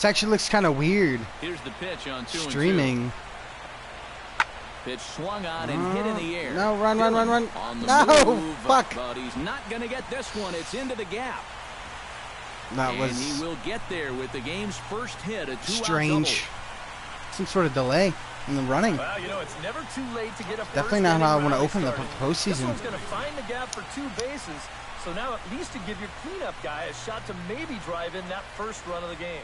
actually looks kind of weird. Here's the pitch on 2-2. Streaming. Pitch swung on and hit in the air. No, run. On the move, fuck. But he's not going to get this one. It's into the gap. And he will get there with the game's first hit. A strange. Some sort of delay in the running. Well, you know, it's never too late to get a definitely not how I want to open the postseason. This one's going to find the gap for 2 bases. So now at least to give your cleanup guy a shot to maybe drive in that first run of the game.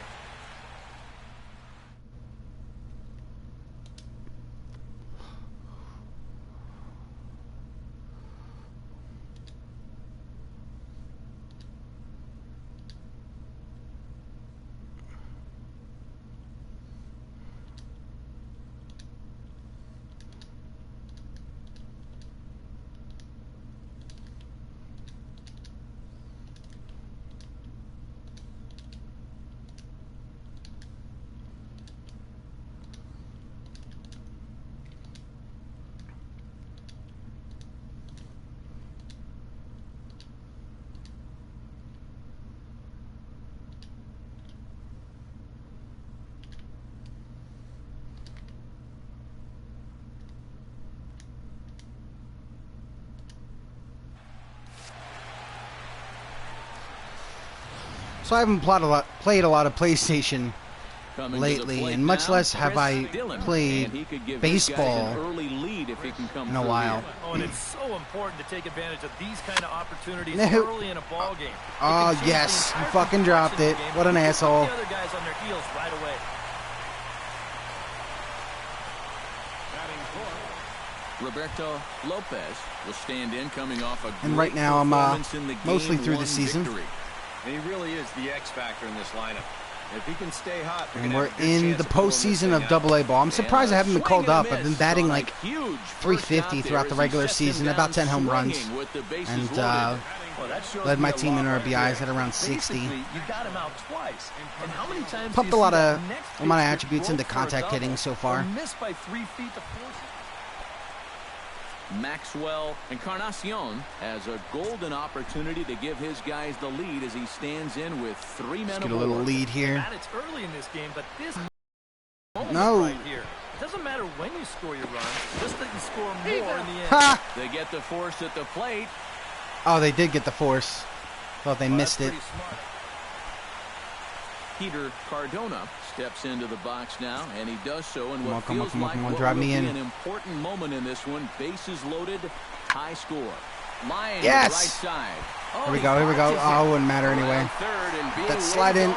So I haven't played a lot of PlayStation lately, and much less have I played baseball in a while. Oh, and it's so important to take advantage of these kind of opportunities early in a ball game. Oh, yes, you fucking dropped it. What an asshole. The other guys on their heels right away. Roberto Lopez will stand in coming off a and right now I'm mostly through the season. Victory. And he really is the X factor in this lineup. If he can stay hot, and we're in the postseason of AA ball. I'm surprised I haven't been called up. I've been batting like 350 throughout the regular season, about 10 home runs, and led my team in RBIs at around 60. Pumped a lot of attributes into contact hitting so far. Maxwell Encarnacion has a golden opportunity to give his guys the lead as he stands in with 3 men. Get a little lead here. It's early in this game, but this no. Right here. It doesn't matter when you score your run, just that you score more in the end. Ha! They get the force at the plate. Oh, they did get the force. Thought they missed it. Peter Cardona steps into the box now, and he does so in what come on, feels like what drive will me be in. an important moment in this one. Bases loaded, high score. Lying yes! right side. Here we go. Oh, it wouldn't matter anyway. Let's slide in.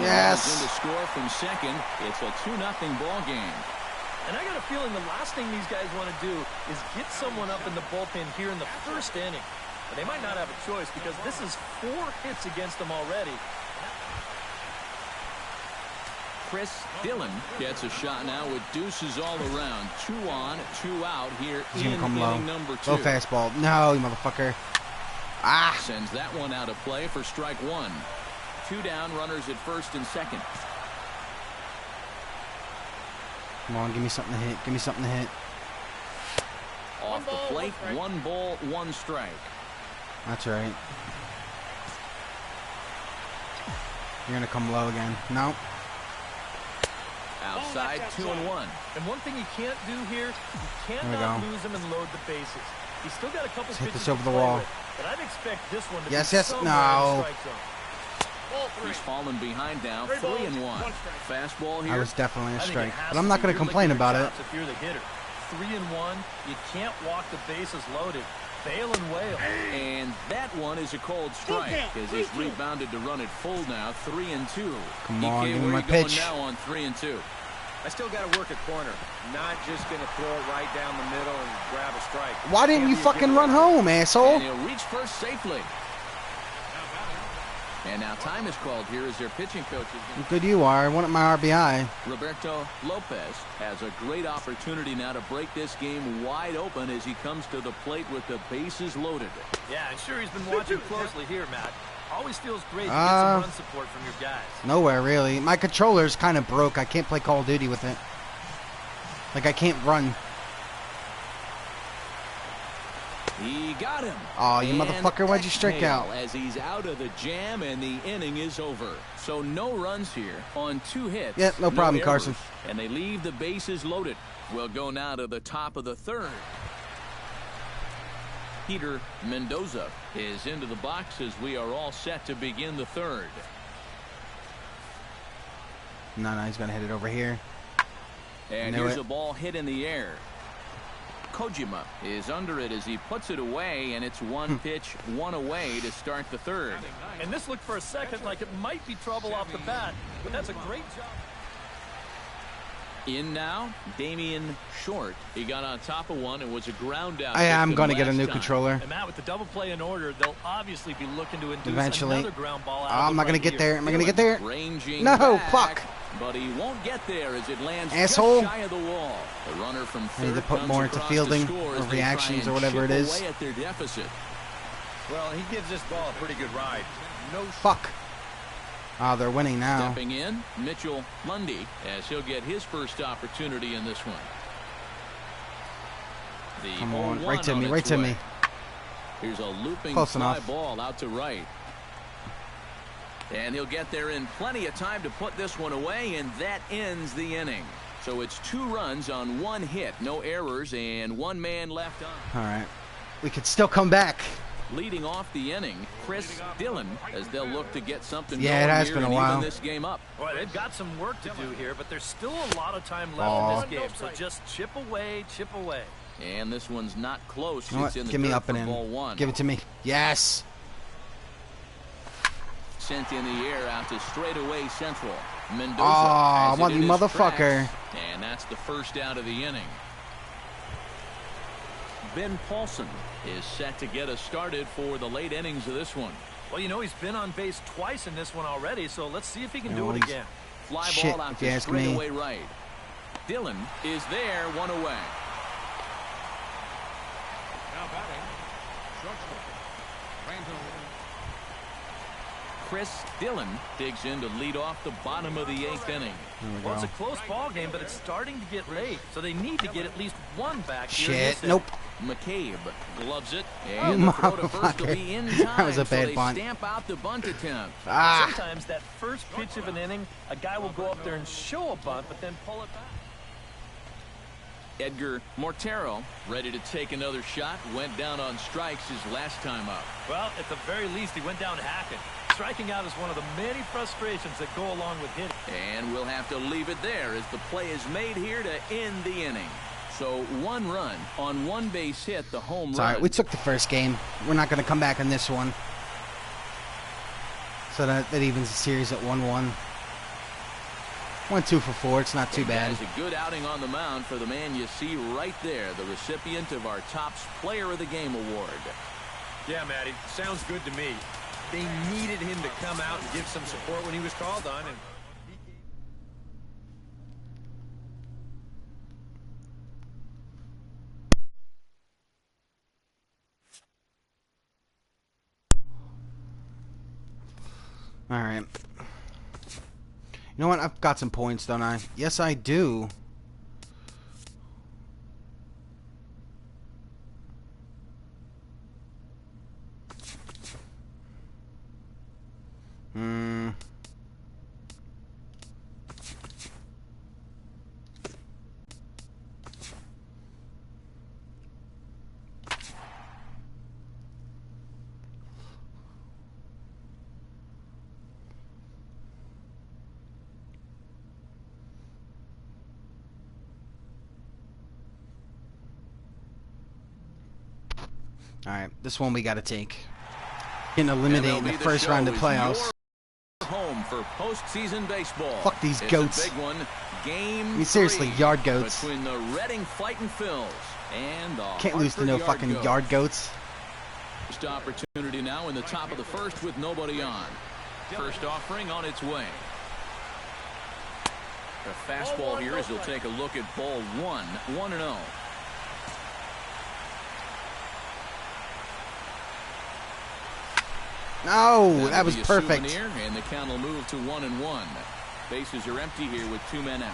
Yes. In to score from second. It's a 2-0 ball game. And I got a feeling the last thing these guys want to do is get someone up in the bullpen here in the first inning. But they might not have a choice because this is 4 hits against them already. Chris Dillon gets a shot now with deuces all around. 2 on, 2 out here in inning number 2. Low fastball. No, you motherfucker. Ah. Sends that one out of play for strike 1. 2 down, runners at first and second. Come on, give me something to hit. Give me something to hit. Off the plate, 1 ball, 1 strike. That's right. You're going to come low again. No. Outside, 2-1. And one thing you can't do here, you cannot lose him and load the bases. He's still got a couple hit pitches this over the wall. But I'd expect this one to yes, be yes, no. He's fallen behind now, 3-1. Fastball here. I was definitely a strike, but I'm not going to complain about it. If you're the hitter, 3-1, you can't walk the bases loaded. Bail and wail. And that one is a cold strike as he's rebounded to run it full now, 3-2. Come on, give me my pitch. Now on 3-2. I still got to work a corner. Not just going to throw it right down the middle and grab a strike. Why didn't you fucking run home, asshole? And he'll reach first safely. And now time is called here as their pitching coach is good you are. I wanted my RBI. Roberto Lopez has a great opportunity now to break this game wide open as he comes to the plate with the bases loaded. Yeah, I'm sure he's been watching closely here, Matt. Always feels great to get some run support from your guys. Nowhere, really. My controller's kind of broke. I can't play Call of Duty with it. Like, I can't run. He got him. Oh, you motherfucker, why'd you strike out? As he's out of the jam and the inning is over. So no runs here on 2 hits. Yeah, no problem, errors, Carson. And they leave the bases loaded. We'll go now to the top of the 3rd. Peter Mendoza is into the box as we are all set to begin the 3rd. No, he's going to hit it over here. And here's a ball hit in the air. Kojima is under it as he puts it away, and it's 1 pitch, 1 away to start the 3rd. And this looked for a second like it might be trouble off the bat, but that's a great job. In now, Damian Short. He got on top of one and was a ground out. I'm going to get a new controller. And Matt, with the double play in order, they'll obviously be looking to induce eventually. Another ground ball out. I'm not going to get there. Am I going to get there? Ranging no, back, fuck. But he won't get there as it lands asshole. just shy of the wall. The runner from third I need to put more into fielding or reactions or whatever it is. At their deficit. Well, he gives this ball a pretty good ride. No fuck. Oh, they're winning now. Stepping in, Mitchell Lundy, as he'll get his first opportunity in this one. Come on, right to me, right to me. Here's a looping Close fly enough. ball out to right. And he'll get there in plenty of time to put this one away, and that ends the inning. So it's 2 runs on 1 hit, no errors, and 1 man left on. All right. We could still come back. Leading off the inning, Chris Dillon, as they'll look to get something it going has here been a and while. even this game up. Well, they've got some work to do here, but there's still a lot of time left in this game. So just chip away, chip away. And this one's not close. You know It's what? in the Give me dirt up and for in. ball 1. Give it to me. Yes. Sent in the air out to straightaway central. Mendoza. Oh, has it mother in his motherfucker. tracks, and that's the first out of the inning. Ben Paulson is set to get us started for the late innings of this one. Well, you know, he's been on base twice in this one already, so let's see if he can do it again. Fly Shit, ball out if you to ask me. straightaway right. Dillon is there, 1 away. Now batting, shortstop, Randall. Chris Dillon digs in to lead off the bottom of the 8th inning. Well, it's a close ball game, but it's starting to get late, so they need to get at least 1 back here. Shit, nope. McCabe gloves it, and the throw to first will be in time. That was a bad so they bunt. Stamp out the bunt attempt. Sometimes that first pitch of an inning, a guy will go up there and show a bunt, but then pull it back. Edgar Mortero ready to take another shot. Went down on strikes his last time up. Well, at the very least, he went down hacking. Striking out is one of the many frustrations that go along with hitting. And we'll have to leave it there as the play is made here to end the inning. So 1 run on 1 base hit, the home run. Sorry, we took the first game. We're not going to come back in this one. So that evens the series at 1-1. Went 2 for 4. It's not too bad. It's a good outing on the mound for the man you see right there, the recipient of our Topps Player of the Game award. Yeah, Matty, sounds good to me. They needed him to come out and give some support when he was called on. And All right. You know what? I've got some points, don't I? Yes, I do. All right, this one we got to take. Getting eliminated in the first round of playoffs. Home for postseason baseball. Fuck these It's goats. a big one. Game I mean, seriously, 3 yard goats. between the Reading Fighting Phils and the Can't lose to no Hartford fucking yard goats. First opportunity now in the top of the first with nobody on. First offering on its way. The fastball here as he'll take a look at ball 1, 1-0. No, that was Be a perfect. souvenir, and the count will move to 1-1. Bases are empty here with 2 men out.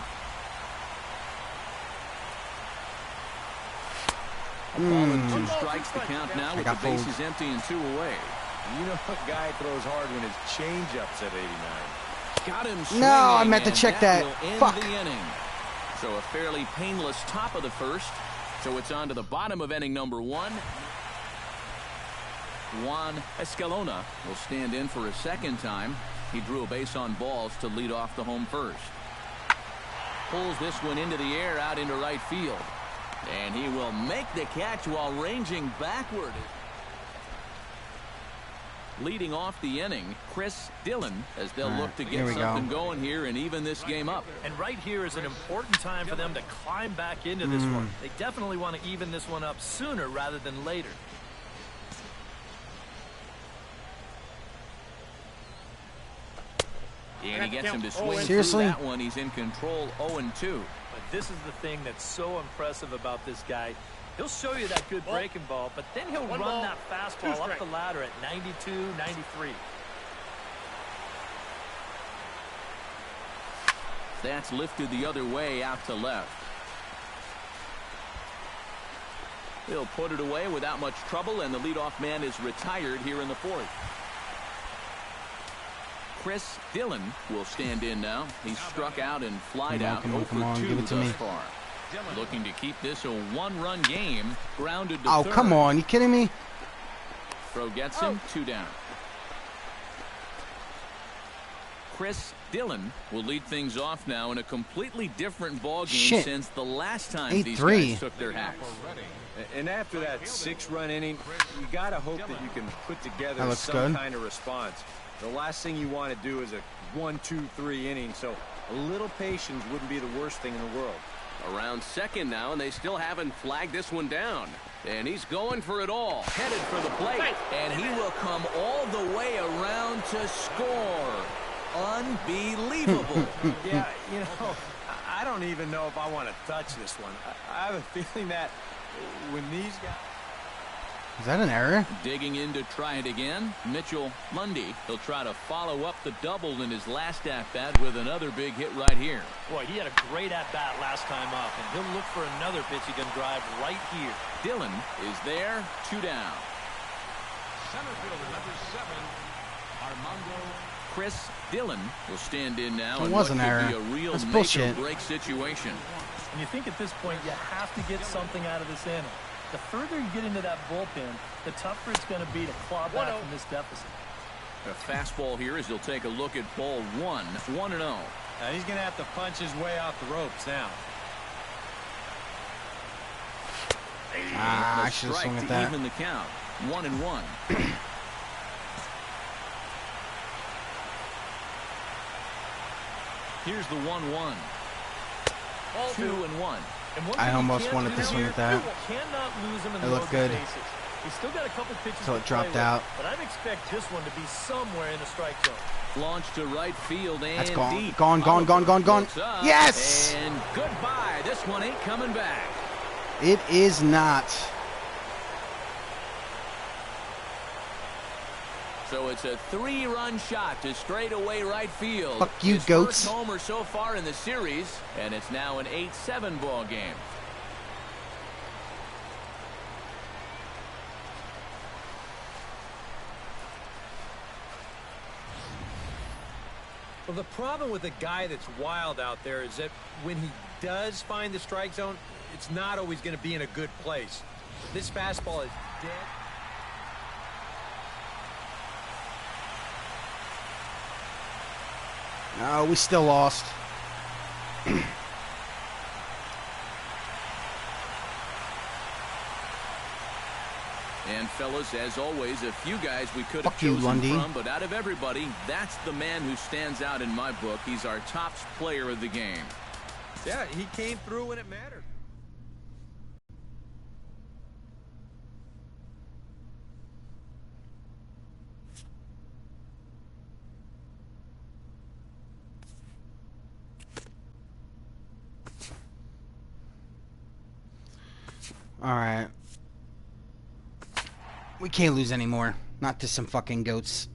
Ball and 2 strikes the count now with the fooled. bases empty and 2 away. You know a guy throws hard when his changeup's at 89. Got him No, I swinging, meant to and check that. will end Fuck. the inning. So a fairly painless top of the first. So it's on to the bottom of inning number 1. Juan Escalona will stand in for a second time. He drew a base on balls to lead off the home first. Pulls this one into the air out into right field. And he will make the catch while ranging backward. Leading off the inning, Chris Dillon, as they'll look to get something going here and even this game up. And right here is an important time for them to climb back into this one. They definitely want to even this one up sooner rather than later. And he gets him to swing Seriously? through that one. He's in control 0-2. But this is the thing that's so impressive about this guy. He'll show you that good breaking ball, but then he'll run that fastball up the ladder at 92, 93. That's lifted the other way out to left. He'll put it away without much trouble, and the leadoff man is retired here in the 4th. Chris Dillon will stand in now. He's struck out and flied out 0 for 2 thus far. Looking to keep this a 1-run game. Grounded to third. Come on. You kidding me? Throw gets him. 2 down. Chris Dillon will lead things off now in a completely different ball game since the last time these guys took their hats. And after that 6-run inning, you got to hope that you can put together some kind of response. The last thing you want to do is a 1, 2, 3 inning, so a little patience wouldn't be the worst thing in the world. Around second now, and they still haven't flagged this one down. And he's going for it all, headed for the plate, and he will come all the way around to score. Unbelievable. Yeah, you know, I don't even know if I want to touch this one. I have a feeling that when these guys... Is that an error? Digging in to try it again, Mitchell Lundy. He'll try to follow up the double in his last at-bat with another big hit right here. Boy, he had a great at-bat last time up, and he'll look for another pitch he can drive right here. Dillon is there, 2 down. Center fielder number 7, Armando. Chris Dillon will stand in now. It was an error. Be a real That's bullshit. break situation. And you think at this point you have to get something out of this inning. The further you get into that bullpen, the tougher it's going to be to claw back from this deficit. A fastball here as he'll take a look at ball 1, 1-0. Now he's going to have to punch his way off the ropes now. I should have swung at that. Even the count, 1-1. Here's the 1-1. 2-1. I almost wanted to swing at that. It looked good. He's still got a couple pitches So it dropped out. But I'd expect this one to be somewhere in the strike zone. Launched to right field and That's gone. deep. Gone. Yes! And goodbye. This one ain't coming back. It is not. So it's a 3-run shot to straightaway right field. Fuck you, His goats. first homer so far in the series, and it's now an 8-7 ball game. Well, the problem with a guy that's wild out there is that when he does find the strike zone, it's not always going to be in a good place. This fastball is dead. No, we still lost. And fellas, as always, a few guys we could have Fuck you, chosen Lundy. from, but out of everybody, that's the man who stands out in my book. He's our top player of the game. Yeah, he came through when it mattered. All right. We can't lose anymore. Not to some fucking goats.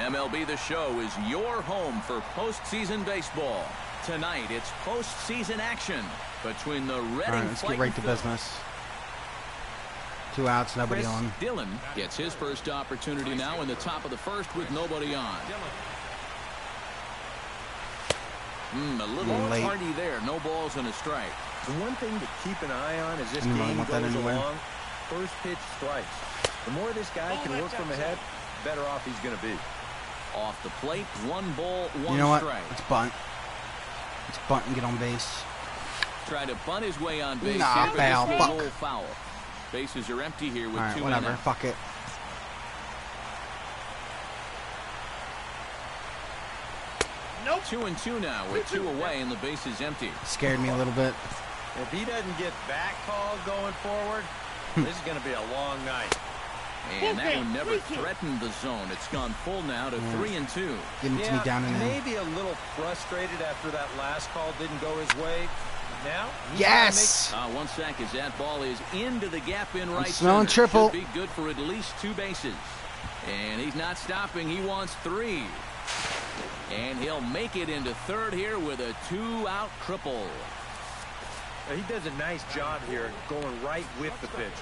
MLB The Show is your home for postseason baseball. Tonight, it's postseason action between the Reading. All right, let's get right to business. 2 outs, nobody Chris on. Dillon gets his first opportunity now in the top of the first with nobody on. A little party there. No balls and a strike. The one thing to keep an eye on as this game goes along, first pitch strikes. The more this guy can work from ahead, the better off he's going to be. Off the plate, 1 ball, 1 strike. You know what? Let's bunt. Let's bunt and get on base. Try to bunt his way on base. Nah, here, foul. Fuck. Foul. Bases are empty here with 2 whatever. men. Fuck it. Nope. 2-2 now with 2 away and the base is empty. Scared me a little bit. If he doesn't get back called going forward, this is going to be a long night. And that one never threatened the zone. It's gone full now to 3-2. Give him to me down and in. Maybe a little frustrated after that last call didn't go his way. Now, yes. 1 sack as that ball is into the gap in right smelling center. triple. Should be good for at least 2 bases. And he's not stopping. He wants 3. And he'll make it into third here with a 2-out triple. He does a nice job here going right with the pitch.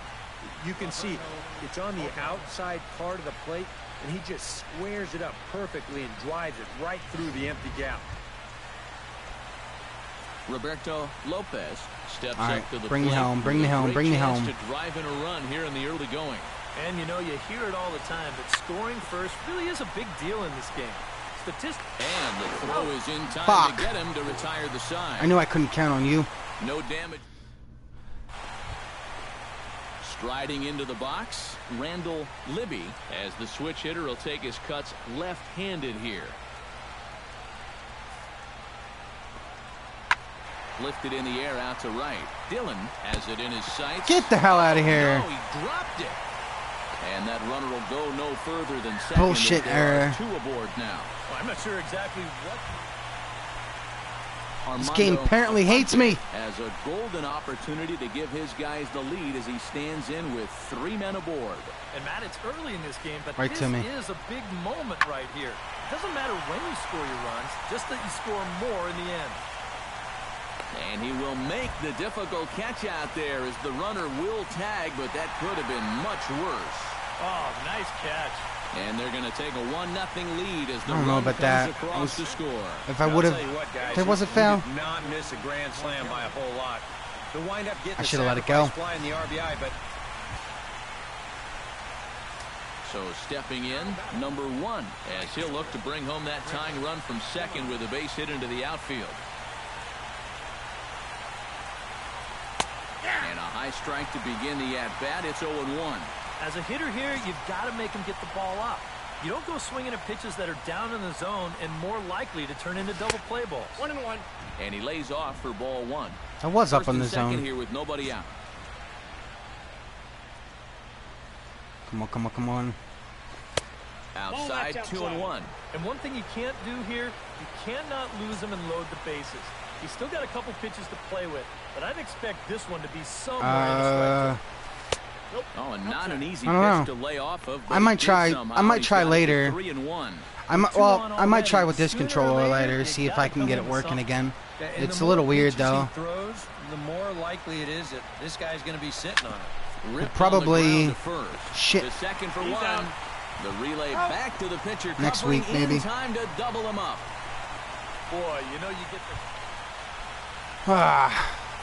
You can see it's on the outside part of the plate, and he just squares it up perfectly and drives it right through the empty gap. Roberto Lopez steps All right, up to the bring me plate. home, bring me home, bring me home. To drive in a run here in the early going. And you know, you hear it all the time, but scoring first really is a big deal in this game. And the throw is in time to get him to retire the side. I knew I couldn't count on you. No damage. Striding into the box, Randall Libby, as the switch hitter will take his cuts left-handed here. Lifted in the air out to right. Dillon has it in his sights. Get the hell out of here. No, he dropped it. And that runner will go no further than second. Bullshit error. 2 aboard now. Well, I'm not sure exactly what. This game apparently hates me. Has a golden opportunity to give his guys the lead as he stands in with 3 men aboard. And Matt, it's early in this game, but right this is a big moment right here. It doesn't matter when you score your runs, just that you score more in the end. And he will make the difficult catch out there as the runner will tag, but that could have been much worse. Oh, nice catch. And they're going to take a 1-0 lead as the I don't know run about comes that. across to score. If I would have, there was a foul. Did not miss a grand slam by a whole lot. To wind up getting I should have let it go. Fly in the RBI, but so stepping in, number 1, as he'll look to bring home that tying run from second with a base hit into the outfield. And a high strike to begin the at-bat. It's 0-1. As a hitter here, you've got to make him get the ball up. You don't go swinging at pitches that are down in the zone and more likely to turn into double play balls. 1-1. And he lays off for ball 1. I was up First on the and second zone. here with nobody out. Come on, come on, come on. Outside, 2-1. And one thing you can't do here, you cannot lose him and load the bases. He's still got a couple pitches to play with, but I'd expect this one to be somewhere in the strike zone. Nope. Oh, and not an easy I pitch to lay off of. I might try. I might try later. 3-1. I might try with this controller later, see if I can get it working again. It's a little weird though. Throws, the more likely it is that this guy's going to be sitting on it. Probably shit. The second for 1. The relay back to the pitcher. Next week, maybe. Time to double him up. Boy, you know you get the.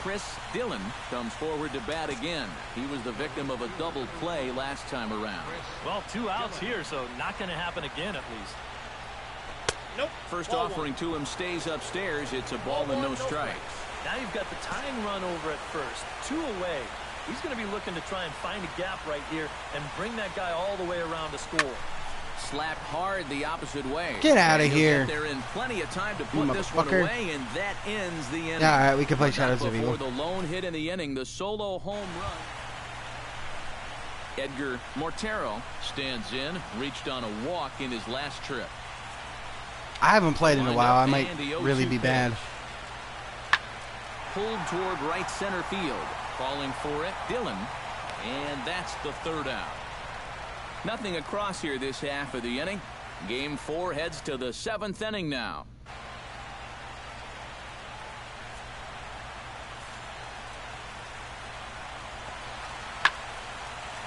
Chris Dillon comes forward to bat again. He was the victim of a double play last time around. Well, 2 outs here, so not going to happen again at least. Nope. First offering to him stays upstairs. It's a ball and no strikes. Now you've got the tying run over at first. 2 away. He's going to be looking to try and find a gap right here and bring that guy all the way around to score. Slapped hard the opposite way. Get out of here. They're in plenty of time to put this one away, and that ends the inning. Yeah, all right, we can play Shadows of Evil. Before the lone hit in the inning, the solo home run. Edgar Mortero stands in, reached on a walk in his last trip. I haven't played in a while. I might really be bad. Pulled toward right center field. Calling for it, Dillon. And that's the 3rd out. Nothing across here this half of the inning. Game 4 heads to the 7th inning now.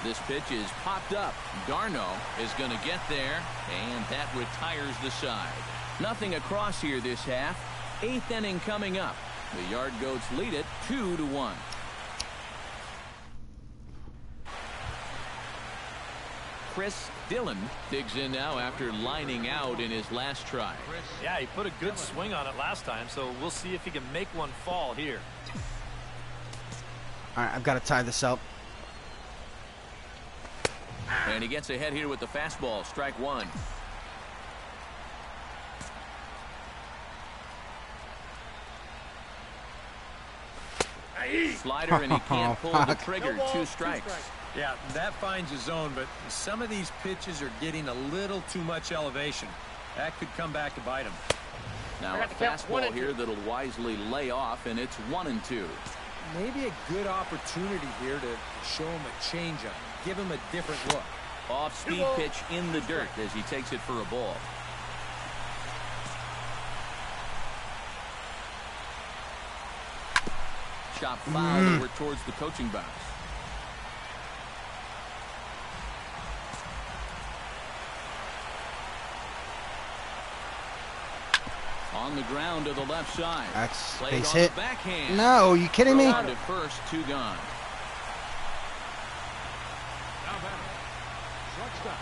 This pitch is popped up. Darno is going to get there, and that retires the side. Nothing across here this half. 8th inning coming up. The Yard Goats lead it 2-1. Chris Dillon digs in now after lining out in his last try. Yeah, he put a good swing on it last time, so we'll see if he can make one fall here. All right, I've got to tie this up. And he gets ahead here with the fastball. Strike one. Slider, and he can't pull the trigger. 2 strikes. Yeah, that finds his zone, but some of these pitches are getting a little too much elevation. That could come back to bite him. Now a fastball here that'll wisely lay off, and it's 1-2. Maybe a good opportunity here to show him a changeup. Give him a different look. Off-speed pitch in the dirt as he takes it for a ball. Chop foul over towards the coaching box. On the ground to the left side. That's Played base on hit. the backhand. No, are you kidding me? On to first, 2 gone. Now batter, shortstop,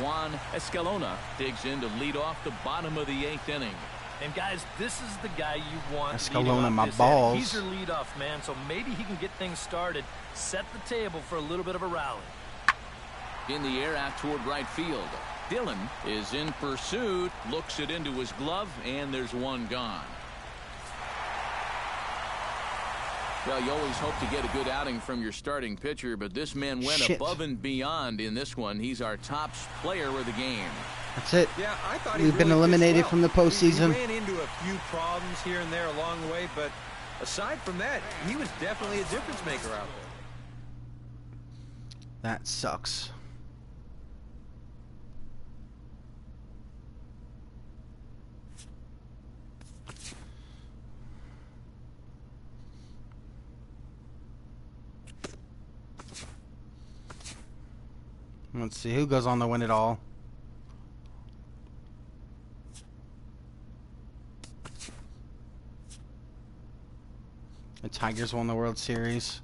Juan Escalona digs in to lead off the bottom of the 8th inning. And guys, this is the guy you want. Escalona, my this balls. inning. He's your leadoff man, so maybe he can get things started, set the table for a little bit of a rally. In the air out toward right field. Dillon is in pursuit, looks it into his glove, and there's 1 gone. Well, you always hope to get a good outing from your starting pitcher, but this man went above and beyond in this one. He's our top player of the game. That's it. Yeah, I thought We've been eliminated from the postseason. He ran into a few problems here and there along the way, but aside from that, he was definitely a difference maker out there. That sucks. Let's see who goes on to win it all. The Tigers won the World Series.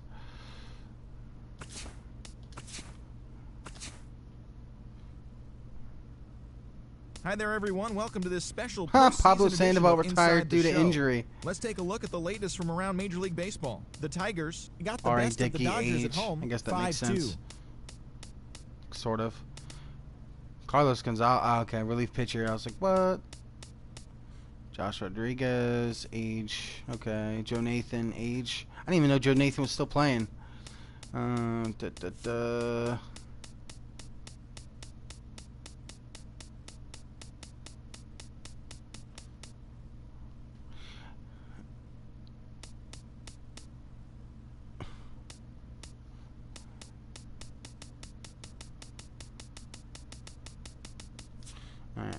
Hi there, everyone. Welcome to this special Pablo postseason Sandoval edition of retired Inside the due to Show. injury. Let's take a look at the latest from around Major League Baseball. The Tigers got the R.A. best of the Dickey Dodgers age. at home, I guess that makes 5-2. sense. Sort of. Carlos Gonzalez. Oh, okay, relief pitcher. I was like, what? Josh Rodriguez, age. Okay. Joe Nathan, age. I didn't even know Joe Nathan was still playing. Alright,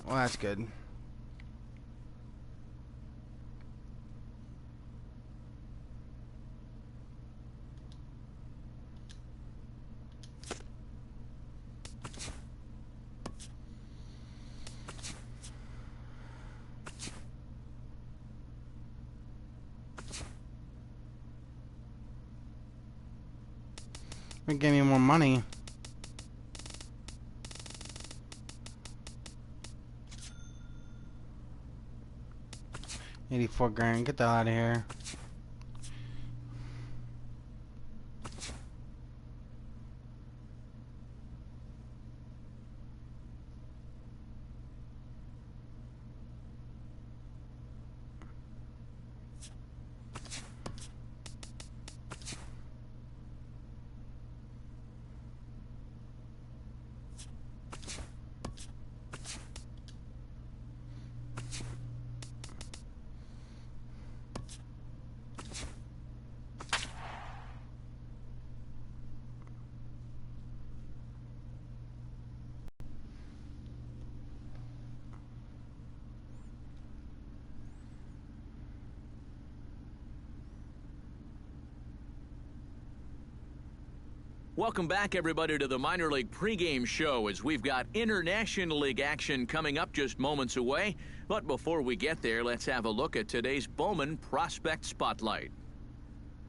well, that's good. Give me more money. $84,000. Get the hell out of here. Welcome back, everybody, to the minor league pregame show as we've got International League action coming up just moments away. But before we get there, let's have a look at today's Bowman Prospect Spotlight.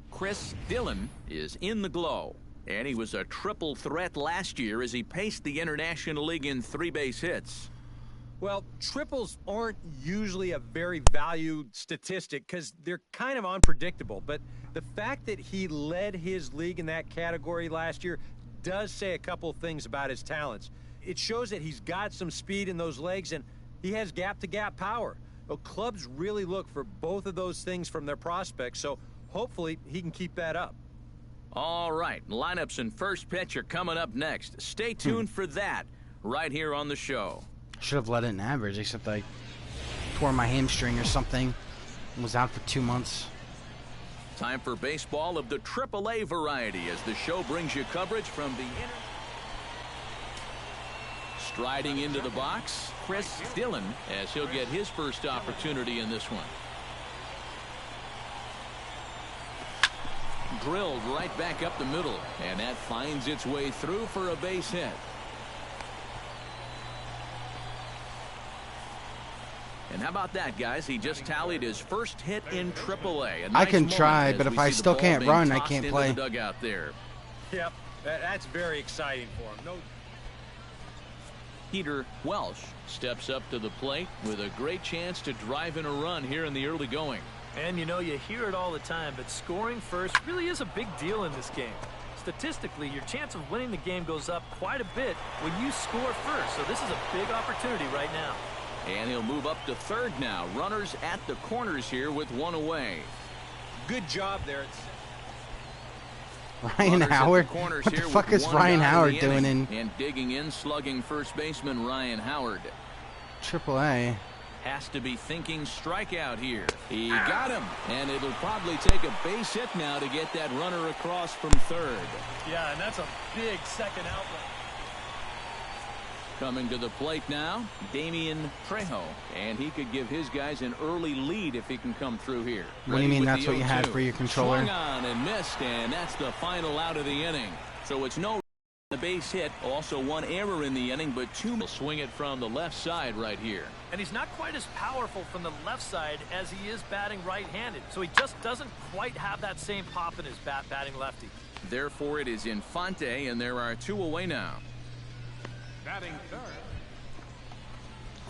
Chris Dillon is in the glow, and he was a triple threat last year as he paced the International League in 3 base hits. Well, triples aren't usually a very valued statistic because they're kind of unpredictable. But the fact that he led his league in that category last year does say a couple things about his talents. It shows that he's got some speed in those legs and he has gap-to-gap power. Well, clubs really look for both of those things from their prospects, so hopefully he can keep that up. All right, lineups and first pitch are coming up next. Stay tuned for that right here on the show. Should have let it in average, except I tore my hamstring or something and was out for 2 months. Time for baseball of the AAA variety as the show brings you coverage from the Striding into the box, Chris Dillon, as he'll get his first opportunity in this one. Drilled right back up the middle, and that finds its way through for a base hit. And how about that, guys? He just tallied his first hit in AAA. I can try, but if I still can't run, I can't play. The dugout there. Yep, that's very exciting for him. No. Peter Welsh steps up to the plate with a great chance to drive in a run here in the early going. And you know, you hear it all the time, but scoring first really is a big deal in this game. Statistically, your chance of winning the game goes up quite a bit when you score first. So this is a big opportunity right now. And he'll move up to third now. Runners at the corners here with 1 away. Good job there. Ryan Howard? What the fuck is Ryan Howard doing in? And digging in, slugging first baseman Ryan Howard. AAA. Has to be thinking strikeout here. He got him. And it'll probably take a base hit now to get that runner across from third. Yeah, and that's a big second outlet. Coming to the plate now, Damian Trejo, and he could give his guys an early lead if he can come through here. What do you mean that's what you had for your controller? Swung on and missed, and that's the final out of the inning. So it's no the base hit, also 1 error in the inning, but 2 will swing it from the left side right here. And he's not quite as powerful from the left side as he is batting right-handed, so he just doesn't quite have that same pop in his bat batting lefty. Therefore, it is Infante, and there are 2 away now. Batting third.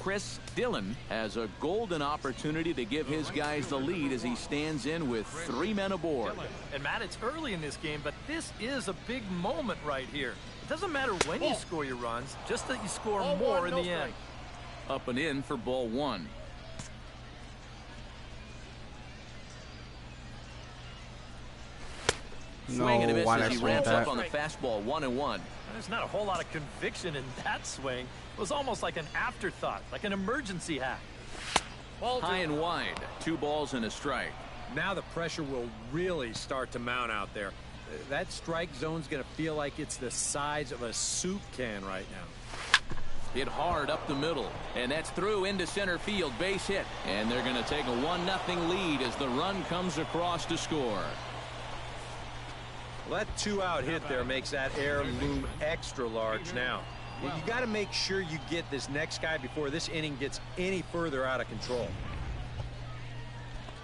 Chris Dillon has a golden opportunity to give his guys the lead as he stands in with 3 men aboard. And Matt, it's early in this game, but this is a big moment right here. It doesn't matter when you score your runs, just that you score more in the end. Up and in for ball 1. Swing and a miss as he ramps up on the fastball. 1-1. There's not a whole lot of conviction in that swing. It was almost like an afterthought, like an emergency hack. High and wide. 2 balls and a strike. Now the pressure will really start to mount out there. That strike zone's going to feel like it's the size of a soup can right now. Hit hard up the middle, and that's through into center field. Base hit, and they're going to take a 1-0 lead as the run comes across to score. Well, that 2-out hit there makes that air loom extra large now. You got to make sure you get this next guy before this inning gets any further out of control.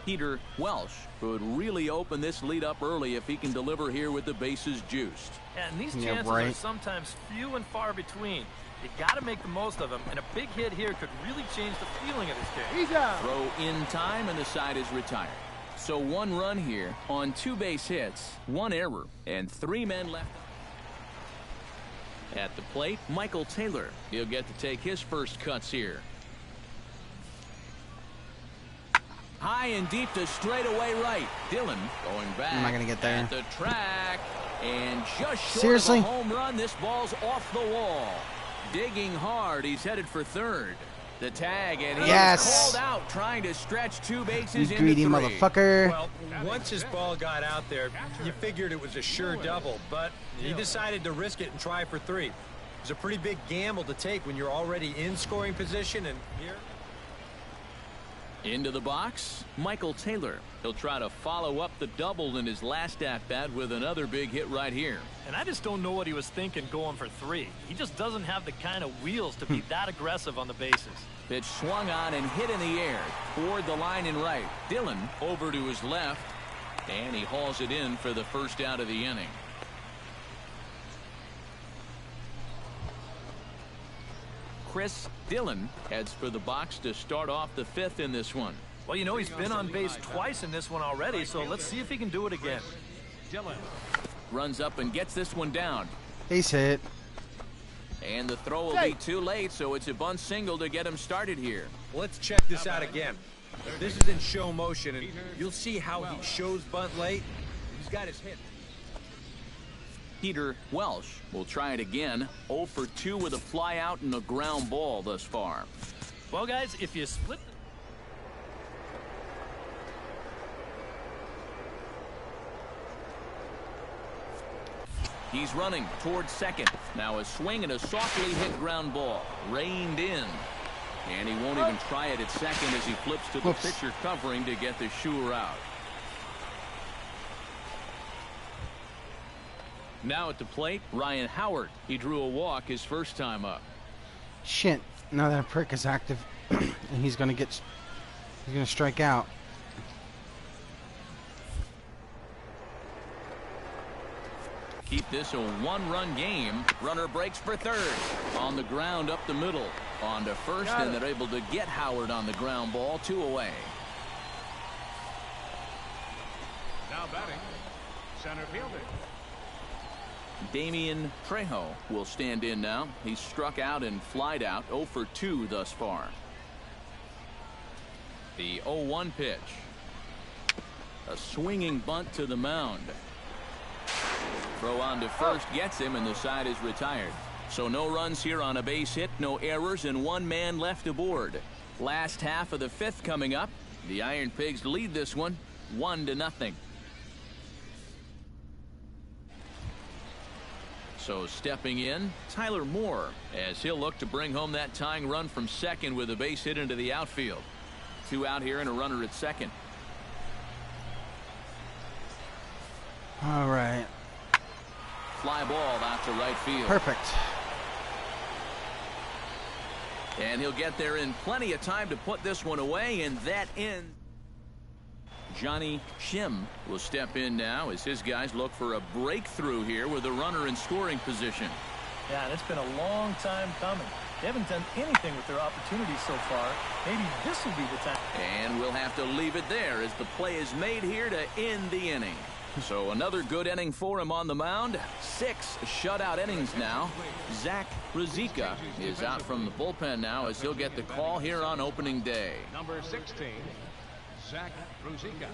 Peter Welsh could really open this lead up early if he can deliver here with the bases juiced. And these chances are sometimes few and far between. You got to make the most of them, and a big hit here could really change the feeling of this game. Throw in time, and the side is retired. So 1 run here on 2 base hits, 1 error, and 3 men left. At the plate, Michael Taylor. He'll get to take his first cuts here. High and deep to straightaway right. Dillon going back. I'm not going to get there. At the track, and just short of a home run. This ball's off the wall. Digging hard. He's headed for third. The tag, and he was called out trying to stretch 2 bases into 3. Greedy motherfucker. Well, once his ball got out there, you figured it was a sure double, but he decided to risk it and try for 3. It was a pretty big gamble to take when you're already in scoring position, and here. Into the box, Michael Taylor. He'll try to follow up the double in his last at-bat with another big hit right here. And I just don't know what he was thinking going for 3. He just doesn't have the kind of wheels to be that aggressive on the bases. Pitch swung on and hit in the air toward the line in right. Dillon over to his left, and he hauls it in for the first out of the inning. Chris Dillon heads for the box to start off the 5th in this one. Well, you know, he's been on base twice in this one already, so let's see if he can do it again. Dillon Runs up and gets this one down. He's hit. And the throw will be too late, so it's a bunt single to get him started here. Let's check this out again. This is in show motion, and you'll see how he shows bunt late. He's got his hit. Peter Welsh will try it again. 0 for 2 with a fly out and a ground ball thus far. Well, guys, if you split... He's running towards second. Now a swing and a softly hit ground ball. Reined in. And he won't even try it at second as he flips to the pitcher covering to get the shooter out. Now at the plate, Ryan Howard. He drew a walk his first time up. Shit. Now that prick is active, and he's gonna strike out. Keep this a 1-run game. Runner breaks for third. On the ground up the middle. On to first, and they're able to get Howard on the ground ball. 2 away. now batting, center fielder. Damian Trejo will stand in now. He's struck out and flied out. 0 for 2 thus far. The 0-1 pitch. A swinging bunt to the mound. Throw on to first gets him, and the side is retired. So no runs here on a base hit, no errors, and 1 man left aboard. Last half of the 5th coming up. The Iron Pigs lead this one 1-0. So stepping in, Tyler Moore, as he'll look to bring home that tying run from second with a base hit into the outfield. 2 out here and a runner at second. All right. Fly ball out to right field. Perfect. And he'll get there in plenty of time to put this one away, and that ends. Johnny Shim will step in now as his guys look for a breakthrough here with a runner in scoring position. Yeah, and it's been a long time coming. They haven't done anything with their opportunities so far. Maybe this will be the time. And we'll have to leave it there as the play is made here to end the inning. So another good inning for him on the mound. 6 shutout innings now. Zach Ruzicka is out from the bullpen now as he'll get the call here on opening day. Number 16, Zach Ruzicka.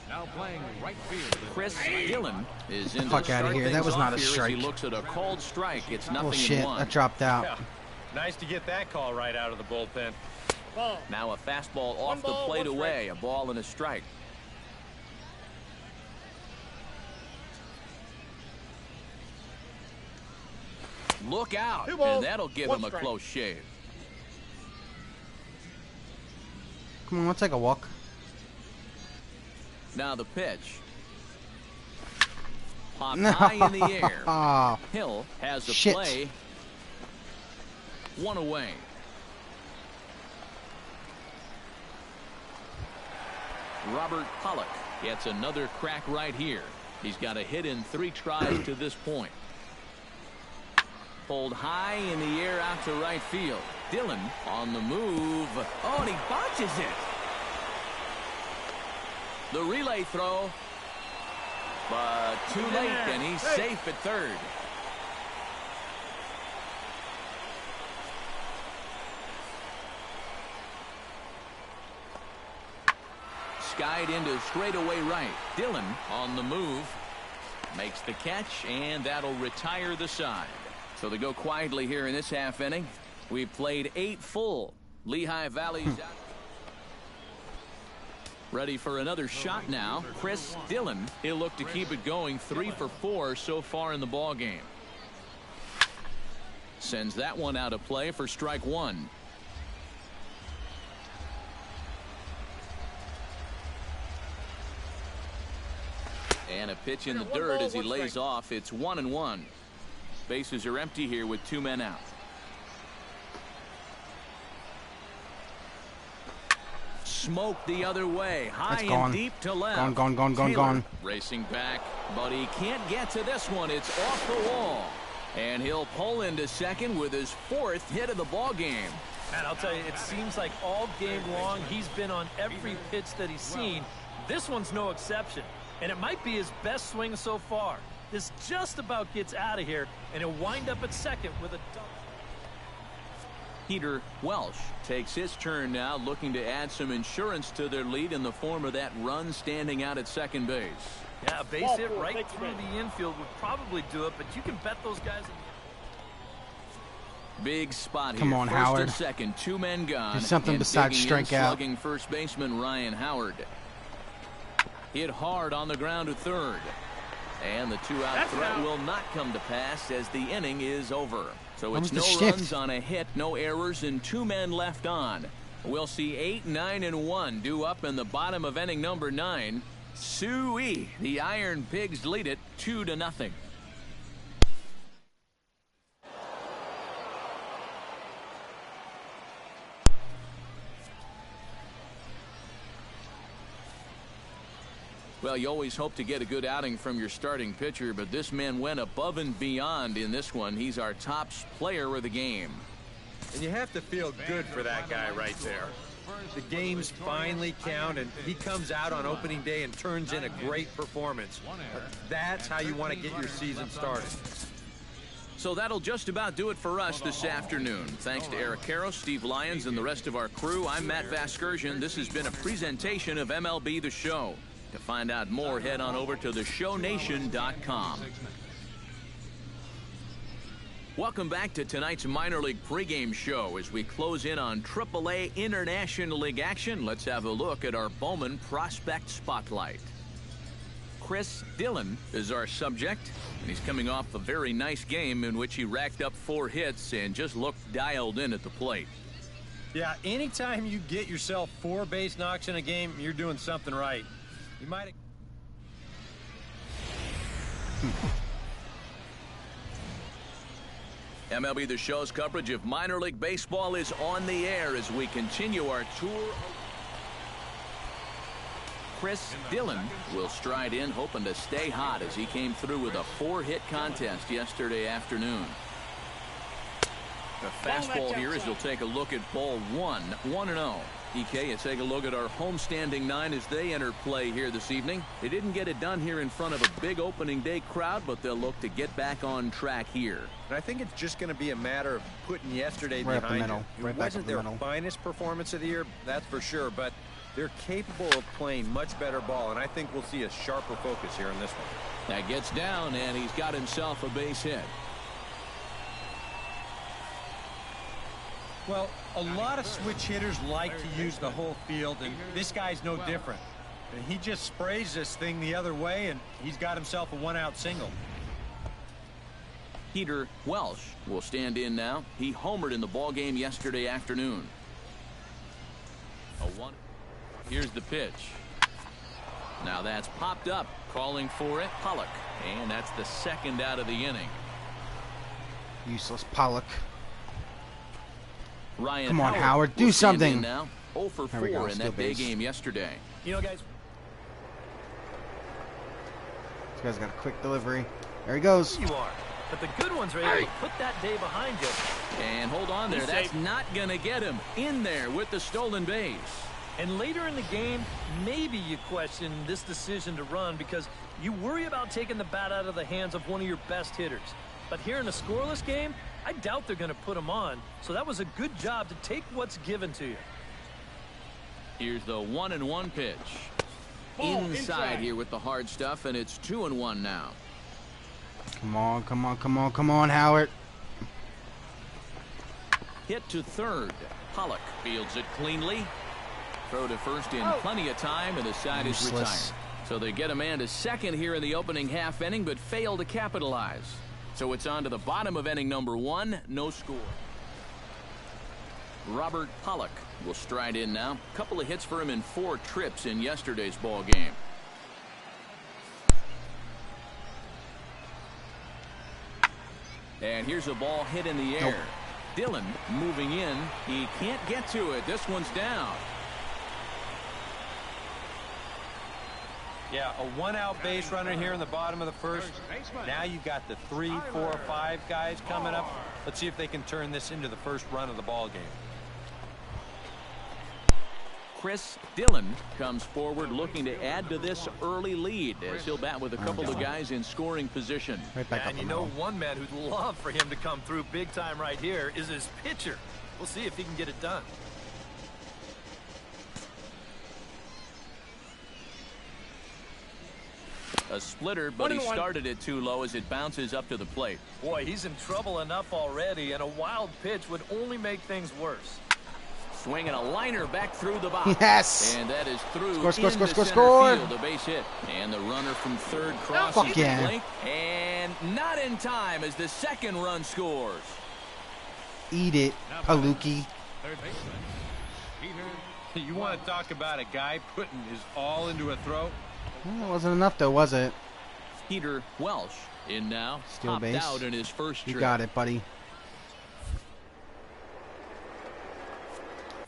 Now playing right field. Chris Dillon is in. Fuck out of here. That was not a strike. He looks at a called strike. It's nothing Bullshit. in 1. That dropped out. Yeah. Nice to get that call right out of the bullpen. Now a fastball off the plate away. A ball and a strike. Look out, and that'll give him a close shave. Come on, let's take a walk. Now the pitch. Popped high in the air. Oh, Hill has the shit. play. 1 away. Robert Pollock gets another crack right here. He's got a hit in 3 tries to this point. Pulled high in the air out to right field. Dillon on the move. Oh, and he botches it. The relay throw. But too late, and he's safe at third. Skied into straightaway right. Dillon on the move. Makes the catch, and that'll retire the side. So they go quietly here in this half inning. We've played 8 full. Lehigh Valley's out. Ready for another shot now. Chris Dillon. He'll look to keep it going. 3 for 4 so far in the ball game. Sends that one out of play for strike 1. And a pitch in the dirt as he lays off. It's 1-1. Bases are empty here with 2 men out. Smoke the other way. High and deep to left. Gone. Racing back, but he can't get to this one. It's off the wall. And he'll pull into second with his 4th hit of the ball game. And I'll tell you, it seems like all game long he's been on every pitch that he's seen. This one's no exception. And it might be his best swing so far. This just about gets out of here, and he'll wind up at second with a double. Peter Welsh takes his turn now, looking to add some insurance to their lead in the form of that run standing out at second base. Yeah, a base hit right through the infield would probably do it, but you can bet those guys. Big spot here. Come on, First Howard. And second, 2 men gone. Do something besides strike out. Slugging first baseman Ryan Howard. Hit hard on the ground to third. And the 2-out threat will not come to pass as the inning is over. So it's no runs on a hit, no errors, and 2 men left on. We'll see 8, 9, and 1 due up in the bottom of inning number 9. Suey, the Iron Pigs lead it 2-0. Well, you always hope to get a good outing from your starting pitcher, but this man went above and beyond in this one. He's our top player of the game. And you have to feel good for that guy right there. The games finally count, and he comes out on opening day and turns in a great performance. That's how you want to get your season started. So that'll just about do it for us this afternoon. Thanks to Eric Karros, Steve Lyons, and the rest of our crew. I'm Matt Vasgersian. This has been a presentation of MLB The Show. To find out more, head on over to theshownation.com. Welcome back to tonight's minor league pregame show. As we close in on AAA International League action, let's have a look at our Bowman Prospect Spotlight. Chris Dillon is our subject, and he's coming off a very nice game in which he racked up 4 hits and just looked dialed in at the plate. Yeah, anytime you get yourself 4 base knocks in a game, you're doing something right. You might. MLB The Show's coverage of minor league baseball is on the air as we continue our tour. Chris Dillon will stride in, hoping to stay hot as he came through with a 4-hit contest yesterday afternoon. The fastball here as you'll take a look at ball 1, 1-0. EK, you take a look at our homestanding 9 as they enter play here this evening. They didn't get it done here in front of a big opening day crowd, but they'll look to get back on track here. And I think it's just going to be a matter of putting yesterday behind them. It wasn't their finest performance of the year, that's for sure, but they're capable of playing much better ball, and I think we'll see a sharper focus here in this one. That gets down, and he's got himself a base hit. Well, a lot of switch hitters like to use the whole field, and this guy's no different. And he just sprays this thing the other way, and he's got himself a 1-out single. Peter Welsh will stand in now. He homered in the ballgame yesterday afternoon. Here's the pitch. Now that's popped up. Calling for it, Pollock. And that's the 2nd out of the inning. Useless Pollock. Ryan Come on, Howard, do something. Now 0 for 4 in that day game yesterday. You know, guys, this guy's got a quick delivery. There he goes. you are, but the good ones are able to put that day behind you. And hold on there. That's not going to get him in there with the stolen base. And later in the game, maybe you question this decision to run because you worry about taking the bat out of the hands of one of your best hitters. But here in a scoreless game, I doubt they're going to put him on. So that was a good job to take what's given to you. Here's the 1-1 pitch. Inside here with the hard stuff, and it's 2-1 now. Come on, Howard. Hit to third. Pollock fields it cleanly. Throw to first in plenty of time, and the side is retired. So they get a man to second here in the opening half inning, but fail to capitalize. So it's on to the bottom of inning number 1, no score. Robert Pollock will stride in now. A couple of hits for him in 4 trips in yesterday's ball game. And here's a ball hit in the air. Nope. Dillon moving in. He can't get to it. This one's down. Yeah, a one-out base runner here in the bottom of the first. Now you've got the 3, 4, 5 guys coming up. Let's see if they can turn this into the first run of the ball game. Chris Dillon comes forward looking to add to this early lead as he'll bat with a couple of guys in scoring position. Right back up. And you know, one man who'd love for him to come through big time right here is his pitcher. We'll see if he can get it done. A splitter, but he started it too low as it bounces up to the plate. Boy, he's in trouble enough already, and a wild pitch would only make things worse. Swinging a liner back through the box. Yes. And that is through Score, into score. center field, a base hit. And the runner from third crosses Fuck the yeah. plate. And not in time as the second run scores. Eat it, Paluki. Third baseman, Peter. You want to talk about a guy putting his all into a throw? Well, it wasn't enough though, was it? Peter Welsh in now. Steal Popped base. out in his first You trip. got it, buddy.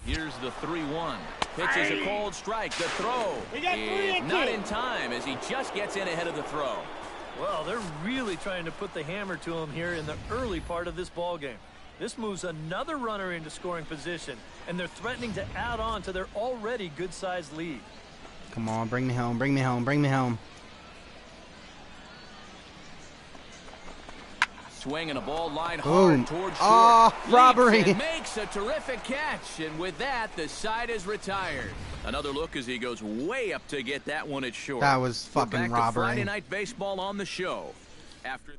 Here's the 3-1. Pitches a cold strike. The throw is not in time as he just gets in ahead of the throw. Well, they're really trying to put the hammer to him here in the early part of this ball game. This moves another runner into scoring position, and they're threatening to add on to their already good-sized lead. Come on, bring me home, bring me home, bring me home. Swinging a ball line Boom. hard towards short. Oh, robbery. Leaps and makes a terrific catch, and with that, the side is retired. Another look as he goes way up to get that one at short. That was fucking We're back robbery. to Friday Night Baseball on the show. After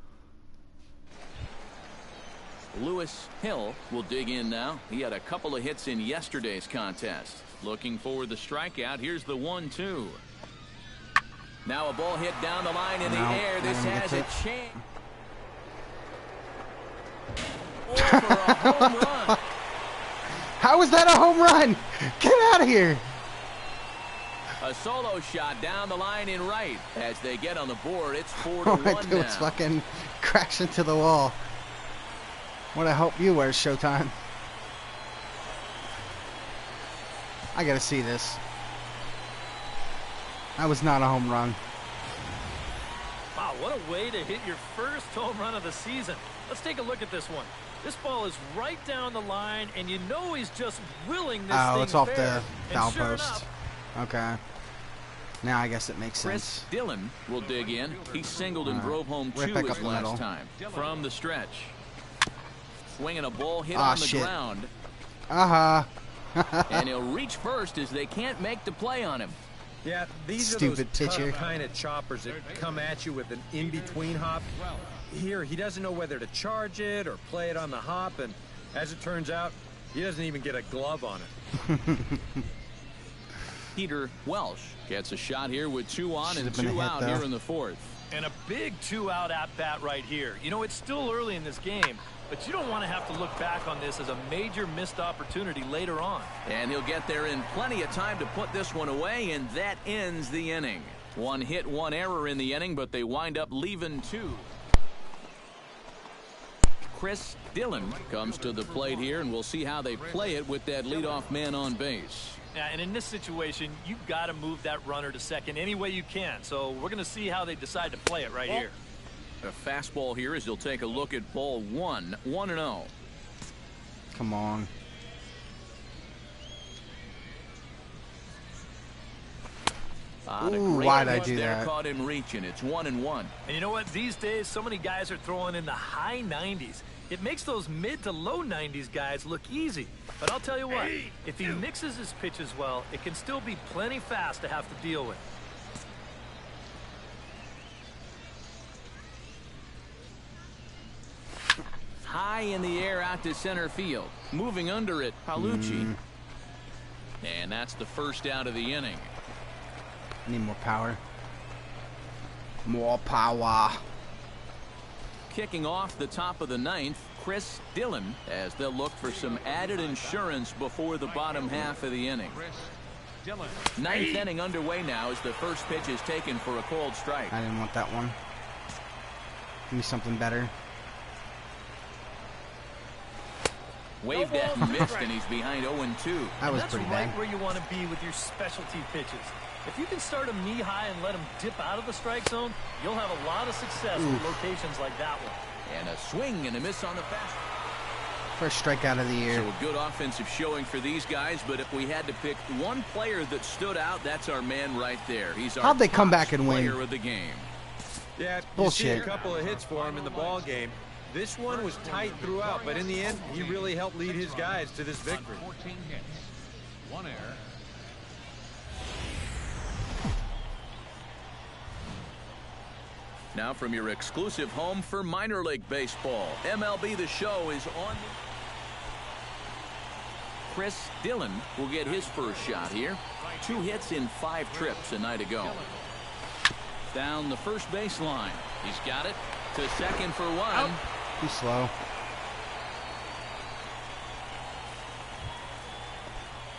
Lewis Hill will dig in now. He had a couple of hits in yesterday's contest. Looking for the strikeout. Here's the 1-2. Now a ball hit down the line in the air. This has a chance. For a home run. How is that a home run? Get out of here. A solo shot down the line in right. As they get on the board, it's 4-1 All I do now. is fucking crash into the wall. What I hope you wear, Showtime. I gotta see this. That was not a home run. Wow, what a way to hit your first home run of the season. Let's take a look at this one. This ball is right down the line, and you know he's just willing this thing It's off fair. the foul And sure post. enough, Okay. Now I guess it makes Chris sense. Dillon will dig in. He singled and drove home Right 2 back up his the last middle. time. From the stretch. Swinging a ball hit Ah, on the shit. ground. And he'll reach first as they can't make the play on him. Yeah, these Stupid are those pitcher. tough kind of choppers that come at you with an in-between hop. Here, he doesn't know whether to charge it or play it on the hop, and as it turns out, he doesn't even get a glove on it. Peter Welsh gets a shot here with 2 on Should've and been a 2 hit, out though. here in the 4th. and a big 2-out at-bat right here. You know, it's still early in this game, but you don't want to have to look back on this as a major missed opportunity later on. And he'll get there in plenty of time to put this one away, and that ends the inning. 1 hit, 1 error in the inning, but they wind up leaving 2. Chris Dillon comes to the plate here, and we'll see how they play it with that leadoff man on base. Yeah, and in this situation, you've got to move that runner to second any way you can. So we're going to see how they decide to play it right here. A fastball here as he'll take a look at ball 1, 1-0. Come on. Ooh, why'd I do that? Caught him reaching. It's 1-1. And you know what? These days, so many guys are throwing in the high 90s. It makes those mid to low 90s guys look easy. But I'll tell you what, if he mixes his pitches well, it can still be plenty fast to have to deal with. High in the air out to center field. Moving under it, Palucci. And that's the first out of the inning. Need more power. More power. Kicking off the top of the 9th, Chris Dillon, as they'll look for some added insurance before the bottom half of the inning. Chris Dillon. 9th inning underway now as the first pitch is taken for a cold strike. I didn't want that one. Give me something better. Waved at and missed, and he's behind 0-2. That was pretty bad. That's right where you want to be with your specialty pitches. If you can start them knee-high and let them dip out of the strike zone, you'll have a lot of success with locations like that one. And a swing and a miss on the fastball. First strikeout of the year. So a good offensive showing for these guys, but if we had to pick one player that stood out, that's our man right there. He's our How'd they come back and win? player of the game. Yeah, bullshit. You see a couple of hits for him in the ball game. This one was tight throughout, but in the end, he really helped lead his guys to this victory. 14 hits, 1 error. Now from your exclusive home for minor league baseball, MLB The Show is on. Chris Dillon will get his first shot here. 2 hits in 5 trips a night ago. Down the first baseline. He's got it to second for 1. Too slow.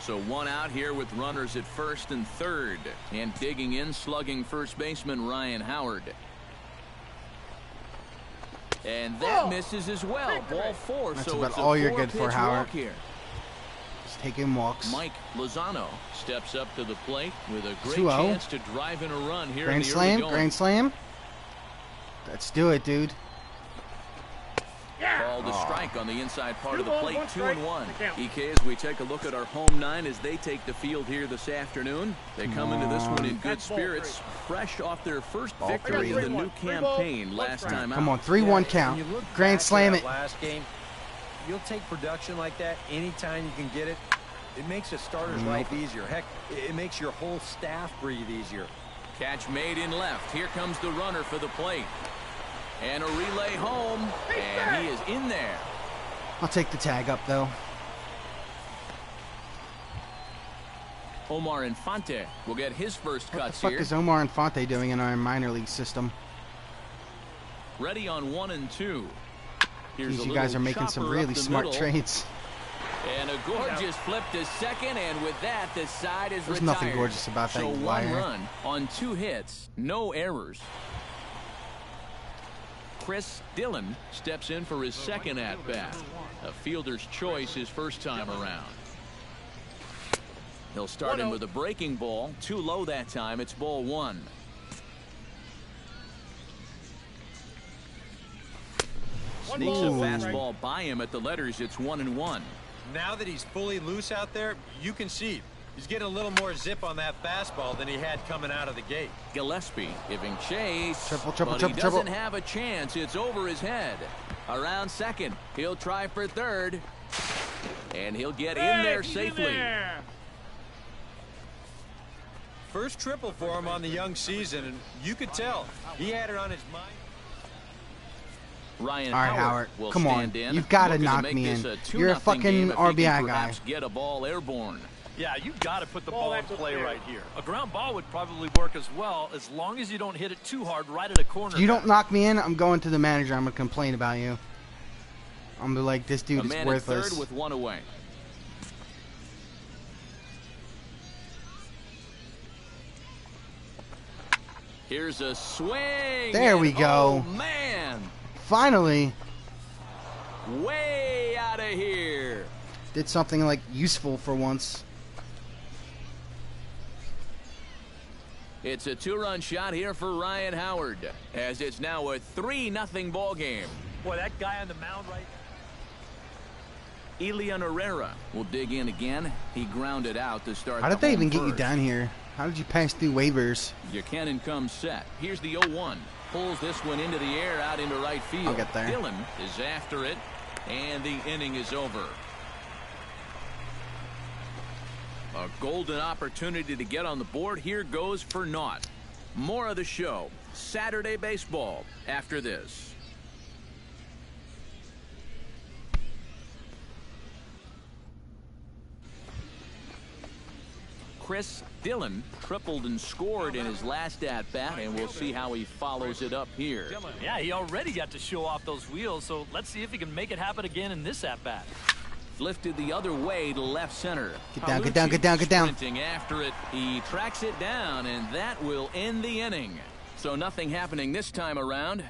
So 1 out here with runners at first and third. And digging in, slugging first baseman Ryan Howard. And that misses as well. Ball 4. That's so about it's a all you're good for, 4-pitch Howard. walk here. Just taking walks. Mike Lozano steps up to the plate with a great 2-0. chance to drive in a run here Grand in the slam, early going. grand slam. Let's do it, dude. Ball to strike on the inside part of the plate. 2-1. EK, as we take a look at our home 9 as they take the field here this afternoon. They come into this one in good spirits, fresh off their first victory in the new campaign last time out. Come on, 3-1 count. Grand slam it. Last game, you'll take production like that anytime you can get it. It makes a starter's life easier. Heck, it makes your whole staff breathe easier. Catch made in left. Here comes the runner for the plate. And a relay home, and he is in there. I'll take the tag up, though. Omar Infante will get his first What the cuts fuck here. is Omar Infante doing in our minor league system? Ready on 1 and 2. Here's Jeez, a you guys are little making some chopper up really the smart middle. trades. And a gorgeous flip to second, and with that, the side is There's retired. nothing gorgeous about that, So you 1 liar. run on 2 hits, no errors. Chris Dillon steps in for his second at-bat. A fielder's choice his first time around. He'll start in with a breaking ball. Too low that time. It's ball 1. Sneaks a fastball by him at the letters. It's 1-1. Now that he's fully loose out there, you can see he's getting a little more zip on that fastball than he had coming out of the gate. Gillespie giving chase. Triple, but he triple. doesn't have a chance. It's over his head. Around second. He'll try for third. And he'll get in there safely. First triple for him on the young season, and you could tell he had it on his mind. Ryan All right, Howard Howard. will Come on. stand in. You've got to Looking knock make me this in. a 2-0 You're a fucking game if he RBI can guy. perhaps get a ball airborne. Yeah, you've got to put the ball in play right here. A ground ball would probably work as well, as long as you don't hit it too hard right at a corner. If you don't knock me in, I'm going to the manager. I'm going to complain about you. I'm going to be like, this dude A is man worthless. at third with 1 away. Here's a swing. There we and, go. Oh, man. Finally, Way out of here. did something like useful for once. It's a 2-run shot here for Ryan Howard, as it's now a 3-0 ball game. Boy, that guy on the mound right now. Elian Herrera will dig in again. He grounded out to start. How the did they home even get you first. down here? How did you pass through waivers? Buchanan comes set. Here's the 0-1. Pulls this one into the air out into right field. I'll get there. Dillon is after it, and the inning is over. A golden opportunity to get on the board. Here goes for naught. More of the show. Saturday baseball after this. Chris Dillon tripled and scored in his last at-bat, and we'll see how he follows it up here. Yeah, he already got to show off those wheels, so let's see if he can make it happen again in this at-bat. Lifted the other way to left center. Get down, get down, get down, get down. Sprinting after it, he tracks it down, and that will end the inning. So nothing happening this time around.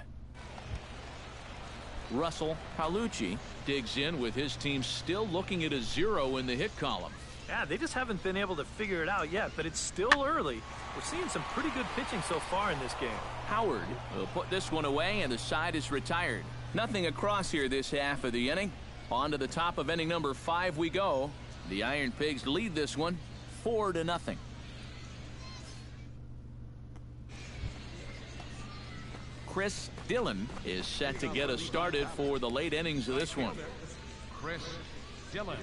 Russell Palucci digs in with his team still looking at a 0 in the hit column. Yeah, they just haven't been able to figure it out yet, but it's still early. We're seeing some pretty good pitching so far in this game. Howard will put this one away, and the side is retired. Nothing across here this half of the inning. On to the top of inning number 5 we go. The Iron Pigs lead this one 4-0. Chris Dillon is set to get us started for the late innings of this one. Chris Dillon.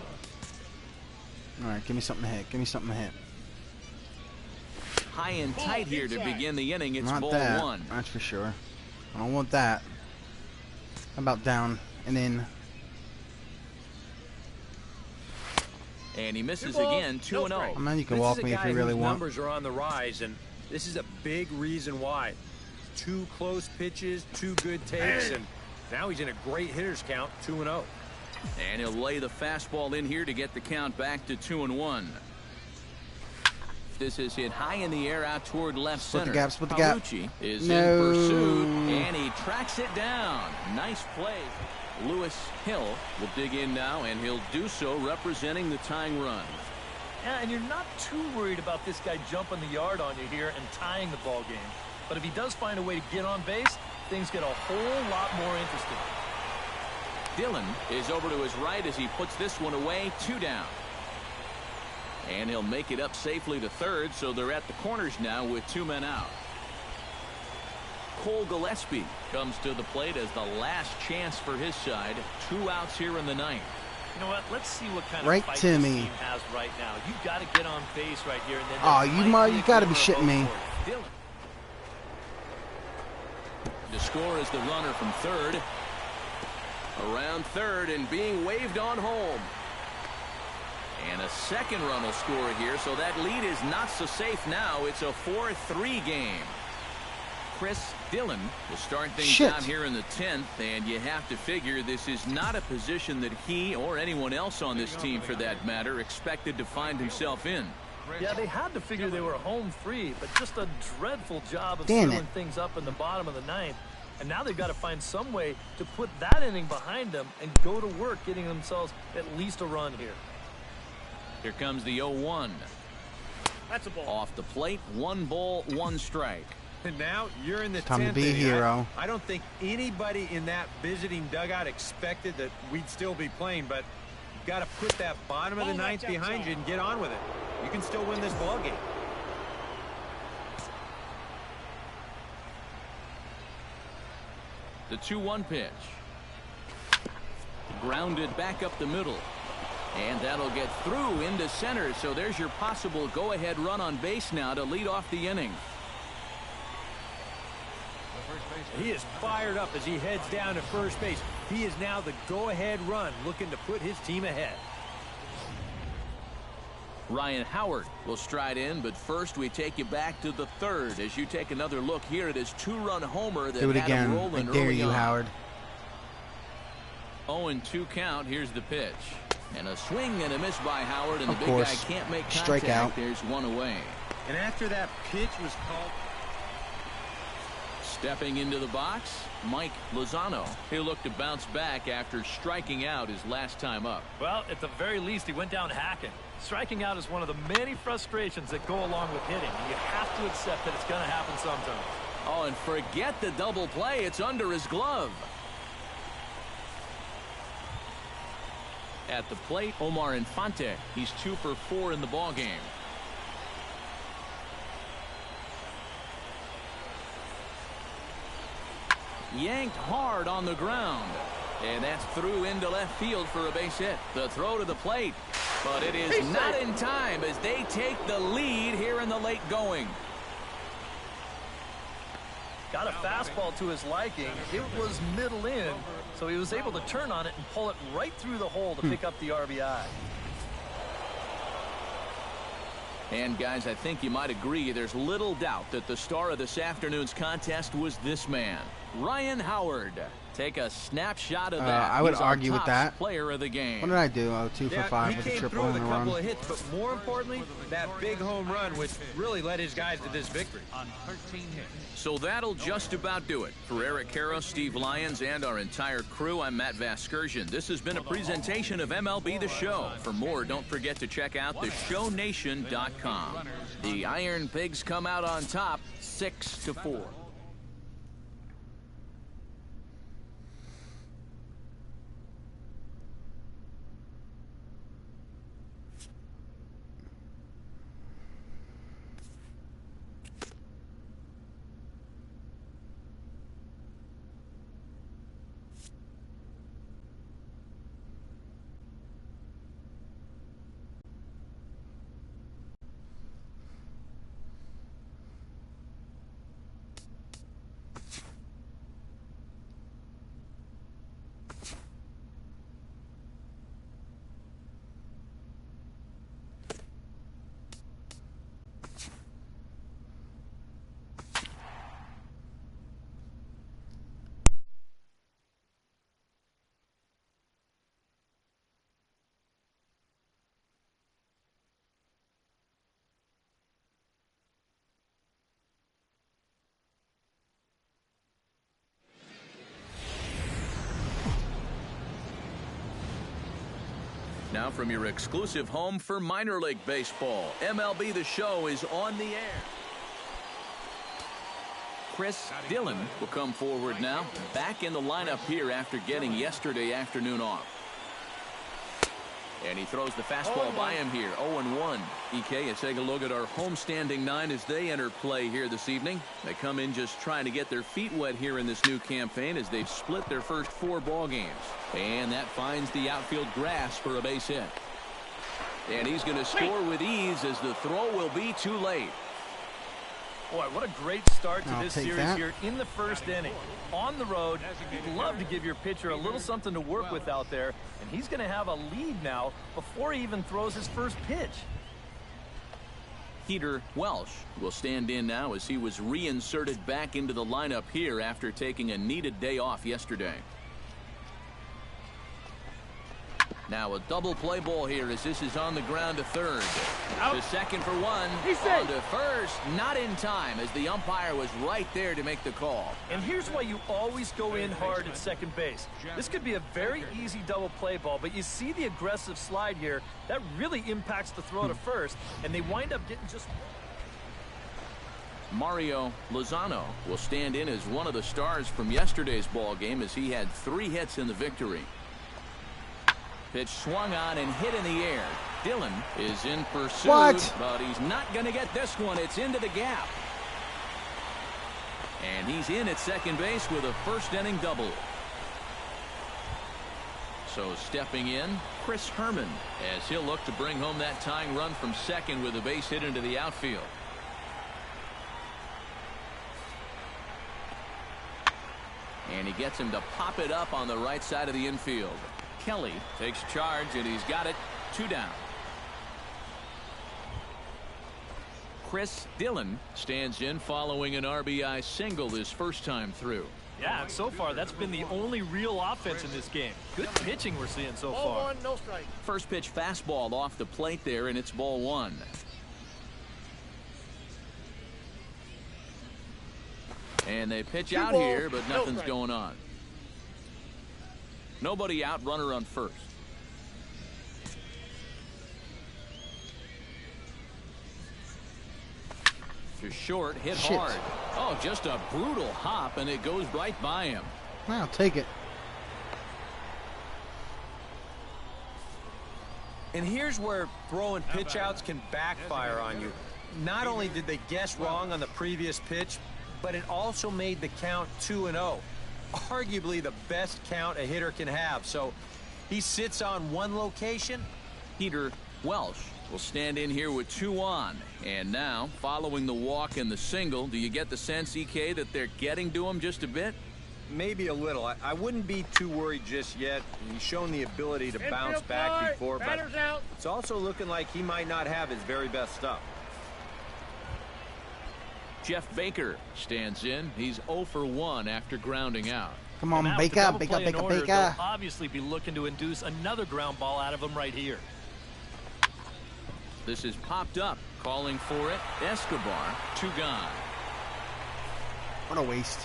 All right, give me something to hit. Give me something to hit. High and tight here to begin the inning. It's Not ball that. 1. That's for sure. I don't want that. How about down and in? And he misses again, 2-0. I mean, you can walk me if you really want. Numbers are on the rise, and this is a big reason why. 2 close pitches, 2 good takes, and now he's in a great hitter's count, 2-0. And he'll lay the fastball in here to get the count back to 2-1. This is hit high in the air out toward left center. Split the gap, split the gap. Palucci is No. in pursuit, and he tracks it down. Nice play. Lewis Hill will dig in now, and he'll do so representing the tying run. Yeah, and you're not too worried about this guy jumping the yard on you here and tying the ball game. But if he does find a way to get on base, things get a whole lot more interesting. Dillon is over to his right as he puts this one away, 2 down. And he'll make it up safely to third, so they're at the corners now with 2 men out. Cole Gillespie comes to the plate as the last chance for his side. 2 outs here in the 9th. You know what? Let's see what kind Right of fight to this me. team has right now. You got to get on base right here, and then Oh, you got to be shitting me. Dillon. To score is the runner from third. Around third and being waved on home. And a second run will score here, so that lead is not so safe now. It's a 4-3 game. Chris Dillon will start things out here in the 10th, and you have to figure this is not a position that he or anyone else on this team, for that matter, expected to find himself in. Yeah, they had to figure they were home free, but just a dreadful job of Damn screwing it. things up in the bottom of the 9th. And now they've got to find some way to put that inning behind them and go to work getting themselves at least a run here. Here comes the 0-1. That's a ball. Off the plate, 1 ball, 1 strike. And now you're in the Time to 10th be a inning. hero. I don't think anybody in that visiting dugout expected that we'd still be playing, but you've got to put that bottom of the 9th behind you and get on with it. You can still win this ball game. The 2-1 pitch. Grounded back up the middle. And that'll get through into center. So there's your possible go-ahead run on base now to lead off the inning. He is fired up as he heads down to first base. He is now the go-ahead run, looking to put his team ahead. Ryan Howard will stride in, but first we take you back to the 3rd as you take another look here at his 2-run homer that Do it had him again. rolling I dare early you, on. Howard. 0-2 count. Here's the pitch. And a swing and a miss by Howard, and Of the big guy course. can't make contact. Strikeout. There's 1 away. And after that pitch was called, Stepping into the box, Mike Lozano. He'll look to bounce back after striking out his last time up. Well, at the very least, he went down hacking. Striking out is one of the many frustrations that go along with hitting. You have to accept that it's going to happen sometimes. Oh, and forget the double play. It's under his glove. At the plate, Omar Infante. He's 2 for 4 in the ballgame. Yanked hard on the ground. And that's through into left field for a base hit. The throw to the plate. But it is not in time as they take the lead here in the late going. Got a fastball to his liking. It was middle in, so he was able to turn on it and pull it right through the hole to pick up the RBI. And guys, I think you might agree there's little doubt that the star of this afternoon's contest was this man, Ryan Howard. take a snapshot of that. I would argue with that. Player of the game. What did I do? Oh, 2 for 5 with a triple and a run. Couple of hits, but more importantly, that big home run, which really led his guys to this victory. On 13 hits. So that'll just about do it. For Eric Karros, Steve Lyons, and our entire crew, I'm Matt Vasgersian. This has been a presentation of MLB The Show. For more, don't forget to check out theshownation.com. The Iron Pigs come out on top, 6-4. Now from your exclusive home for minor league baseball, MLB The Show is on the air. Chris Dillon will come forward now, back in the lineup here after getting yesterday afternoon off. And he throws the fastball by him here, 0-1. EK, let's take a look at our homestanding 9 as they enter play here this evening. They come in just trying to get their feet wet here in this new campaign as they've split their first 4 ball games. And that finds the outfield grass for a base hit. And he's going to score with ease as the throw will be too late. Boy, what a great start to this series here in the first inning. On the road, you'd love to give your pitcher a little something to work with out there, and he's going to have a lead now before he even throws his first pitch. Peter Welsh will stand in now as he was reinserted back into the lineup here after taking a needed day off yesterday. Now a double play ball here as this is on the ground to third. Out. To second for 1. On to first, not in time as the umpire was right there to make the call. And here's why you always go in hard at second base. This could be a very easy double play ball, but you see the aggressive slide here. That really impacts the throw to first, and they wind up getting just... Mario Lozano will stand in as one of the stars from yesterday's ball game as he had 3 hits in the victory. Pitch swung on and hit in the air. Dillon is in pursuit, but he's not going to get this one. It's into the gap. And he's in at second base with a first inning double. So stepping in, Chris Herman, as he'll look to bring home that tying run from second with a base hit into the outfield. And he gets him to pop it up on the right side of the infield. Kelly takes charge, and he's got it 2 down. Chris Dillon stands in following an RBI single this first time through. Yeah, and so far that's been the only real offense in this game. Good pitching we're seeing so far. Ball 1, no strike. First pitch fastball off the plate there, and it's ball 1. And they pitch out here, but nothing's going on. Nobody out, runner on first. To short, hit hard. Oh, just a brutal hop, and it goes right by him. I'll take it. And here's where throwing pitch outs can backfire on you. Not only did they guess wrong on the previous pitch, but it also made the count 2-0. Arguably the best count a hitter can have. So he sits on one location. Peter Welsh will stand in here with 2 on. And now, following the walk and the single, do you get the sense, EK, that they're getting to him just a bit? Maybe a little. I wouldn't be too worried just yet. He's shown the ability to bounce back before, but it's also looking like he might not have his very best stuff. Jeff Baker stands in. He's 0 for 1 after grounding out. Come on, Baker. They'll obviously be looking to induce another ground ball out of him right here. This is popped up. Calling for it. Escobar, 2 gone. What a waste.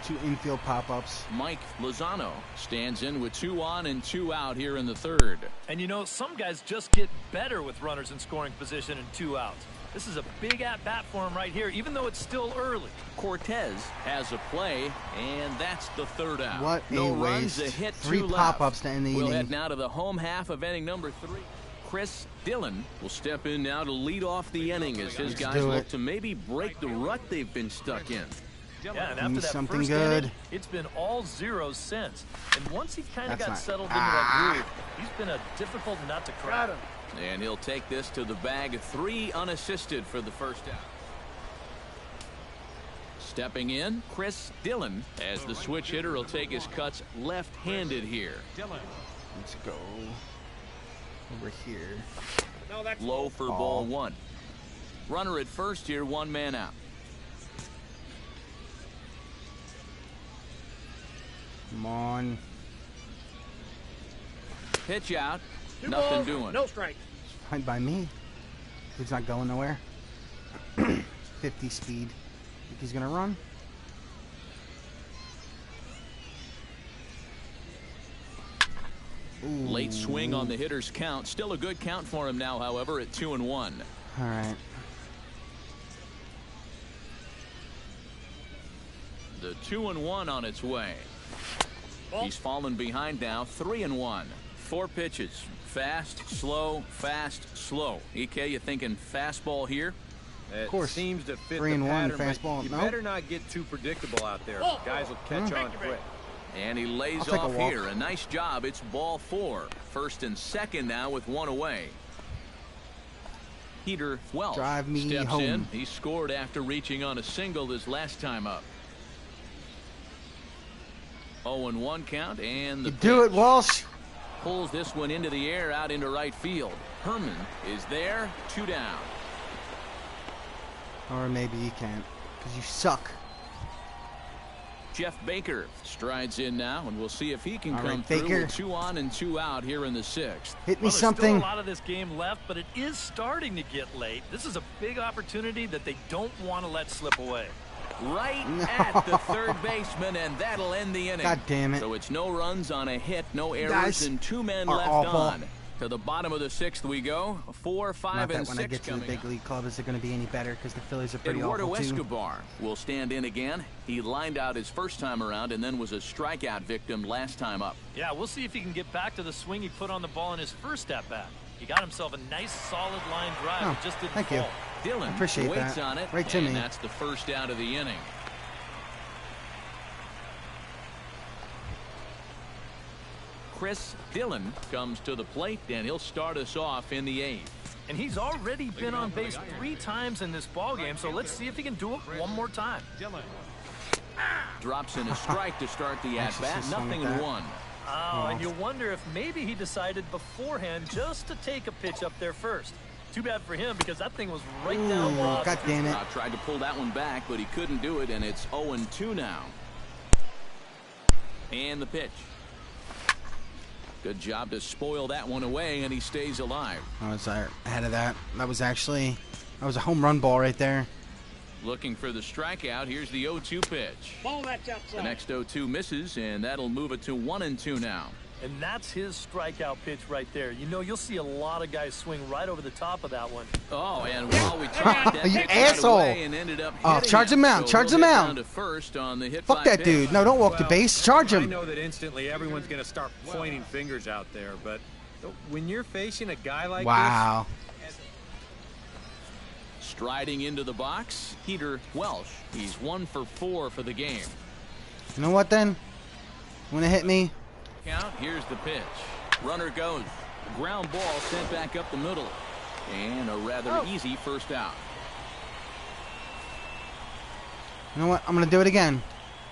2 infield pop-ups. Mike Lozano stands in with 2 on and 2 out here in the 3rd. And you know, some guys just get better with runners in scoring position and 2 outs. This is a big at-bat for him right here, even though it's still early. Cortez has a play, and that's the 3rd out. What no a runs, waste. a hit, 3 2 pop-ups to end the inning. inning. We'll head now to the home half of inning number 3. Chris Dillon will step in now to lead off the inning as his guys look to maybe break the rut they've been stuck in. Yeah, and after that something first good. inning, it's been all zeros since. And once he kind of got settled into that groove, he's been a difficult nut to crack. And he'll take this to the bag. 3 unassisted for the first out. Stepping in, Chris Dillon, as the switch hitter will take his cuts left-handed here. Let's go over here. Low for ball 1. Runner at first here, 1 man out. Come on. Pitch out. Nothing doing. No strike. Fine by me. He's not going nowhere. 50 speed. Think he's gonna run? Ooh. Late swing on the hitter's count. Still a good count for him now, however, at 2-1. All right. The 2-1 on its way. He's fallen behind now. 3-1. 4 pitches. Fast, slow, fast, slow. EK, you thinking fastball here? Of course. Seems to fit 3 the and 1 pattern, fastball. you No? better not get too predictable out there. Guys will catch on quick. And he lays I'll off take a walk. here. A nice job. It's ball 4. First and second now with 1 away. Peter Welsh Drive me steps home. in. He scored after reaching on a single his last time up. 0-1 count, and the Do it, pitch. Walsh. Pulls this one into the air out into right field. Herman is there. 2 down. Or maybe you can't, because you suck. Jeff Baker strides in now, and we'll see if he can All come right, through Baker. with 2 on and 2 out here in the 6th. Hit me Well, there's something. still a lot of this game left, but it is starting to get late. This is a big opportunity that they don't want to let slip away. Right at the 3rd baseman, and that'll end the inning. God damn it. So it's no runs on a hit, no errors, Guys and 2 men are left awful. on. To the bottom of the 6th we go. 4, 5, Not that and when 6 I get to the coming big up. league club, is it going to be any better? Because the Phillies are pretty Eduardo awful too. Escobar will stand in again. He lined out his first time around and then was a strikeout victim last time up. Yeah, we'll see if he can get back to the swing he put on the ball in his first at-bat. He got himself a nice, solid line drive. Oh, It just didn't thank fall. you. Dillon Appreciate waits that. on it, Right to and me. that's the first out of the inning. Chris Dillon comes to the plate, and he'll start us off in the 8th. And he's already been on base 3 times in this ballgame, so let's see if he can do it one more time. Drops in a strike to start the Actually, at-bat. just swung Nothing at in that. 1. Oh, and you wonder if maybe he decided beforehand just to take a pitch up there first. Too bad for him, because that thing was right down Ooh, lost. God damn it. Tried to pull that one back, but he couldn't do it, and it's 0-2 now. And the pitch. Good job to spoil that one away, and he stays alive. I was ahead of that. That was a home run ball right there. Looking for the strikeout. Here's the 0-2 pitch. Ball that's outside. The next 0-2 misses, and that'll move it to 1-2 now. And that's his strikeout pitch right there. You know, you'll see a lot of guys swing right over the top of that one. Oh, and while we tried that You pitch right asshole. away and ended up Oh, hitting charge him out, So charge he'll him get out. down to first on the hit Fuck by that pitch. dude. No, don't walk the base. Charge I him. know that instantly everyone's going to start pointing fingers out there, but when you're facing a guy like Wow. Striding into the box, Peter Welsh. He's 1 for 4 for the game. You know what then? Want to hit me? Count. Here's the pitch. Runner goes. Ground ball sent back up the middle. And a rather easy first out. You know what? I'm going to do it again.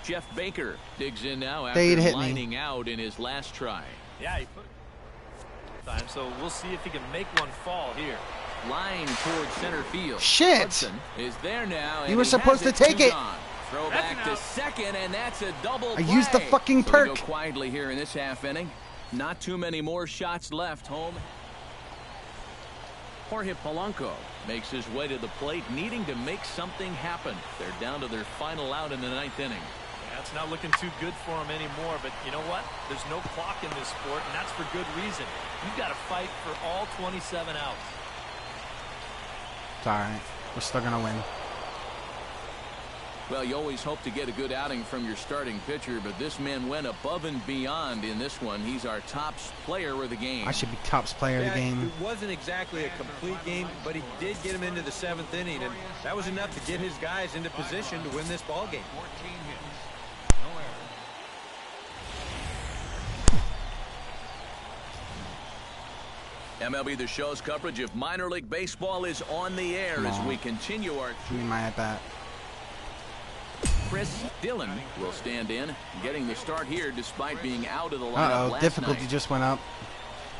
Jeff Baker digs in now They'd after hit me. lining out in his last try. Yeah, he put it time, so we'll see if he can make one fall here. Line towards center field. Shit! Hudson is there now. You were supposed to take it. Throw back to second, and that's a double play. I used the fucking perk. So we go quietly here in this half inning. Not too many more shots left. Home. Jorge Polanco makes his way to the plate, needing to make something happen. They're down to their final out in the 9th inning. Yeah, it's not looking too good for him anymore, but you know what? There's no clock in this sport, and that's for good reason. You've got to fight for all 27 outs. It's all right. We're still going to win. Well, you always hope to get a good outing from your starting pitcher, but this man went above and beyond in this one. He's our top player of the game. I should be top player of the game. It wasn't exactly a complete game, but he did get him into the 7th inning, and that was enough to get his guys into position to win this ball game. 14 hits. No errors. MLB The Show's coverage of minor league baseball is on the air as we continue our... Give me my at-bat. Chris Dillon will stand in, getting the start here despite being out of the lineup last difficulty night. just went up.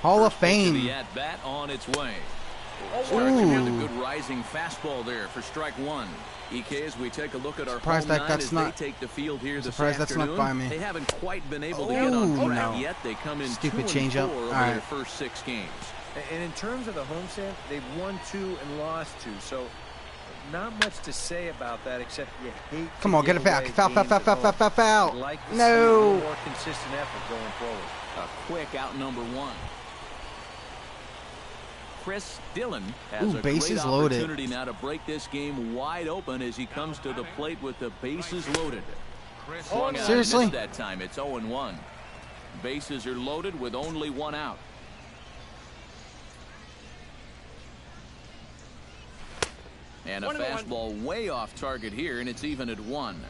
Hall of Fame. The at-bat on its way. Ooh. With a good rising fastball there for strike one. EK, as we take a look at our Surprised home that nine that's as not. they take the field here this Surprised that's afternoon. not by me. They haven't quite been able to get on track no. yet. They come in Stupid 2-4 changeup. over All their right. first 6 games. And in terms of the homestand, they've won 2 and lost 2, so not much to say about that except you hate. Come on, get a foul. Foul. Like to No. see a more consistent effort going forward. A quick out number 1. Chris Dillon has a bases great loaded. opportunity now to break this game wide open as he comes to the plate with the bases loaded. Swung out, Seriously? missed that time. It's 0-1. Bases are loaded with only 1 out. And a fastball way off target here, and it's even at 1.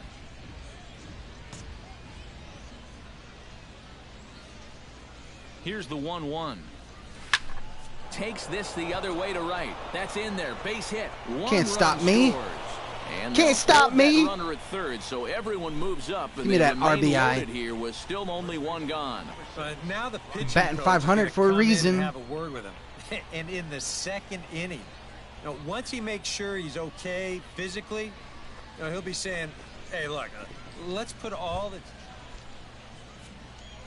Here's the 1-1. Takes this the other way to right. That's in there. Base hit. Can't stop me. Can't stop me. Runner at third, so everyone moves up. Give me that RBI. Here with still only 1 gone. Now the pitching Batting coach 500 is for a gonna come in reason. and have a word with him. And in the 2nd inning, once he makes sure he's okay physically, he'll be saying, "Hey, look, let's put all the."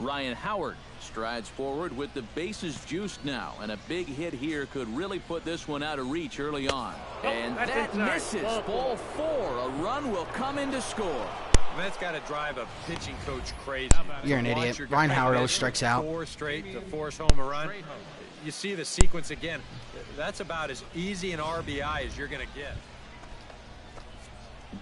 Ryan Howard strides forward with the bases juiced now, and a big hit here could really put this one out of reach early on. And that misses. Ball 4. A run will come in to score. That's got to drive a pitching coach crazy. You're an idiot. Ryan Howard always strikes out. 4 straight to force home a run. You see the sequence again. That's about as easy an RBI as you're going to get.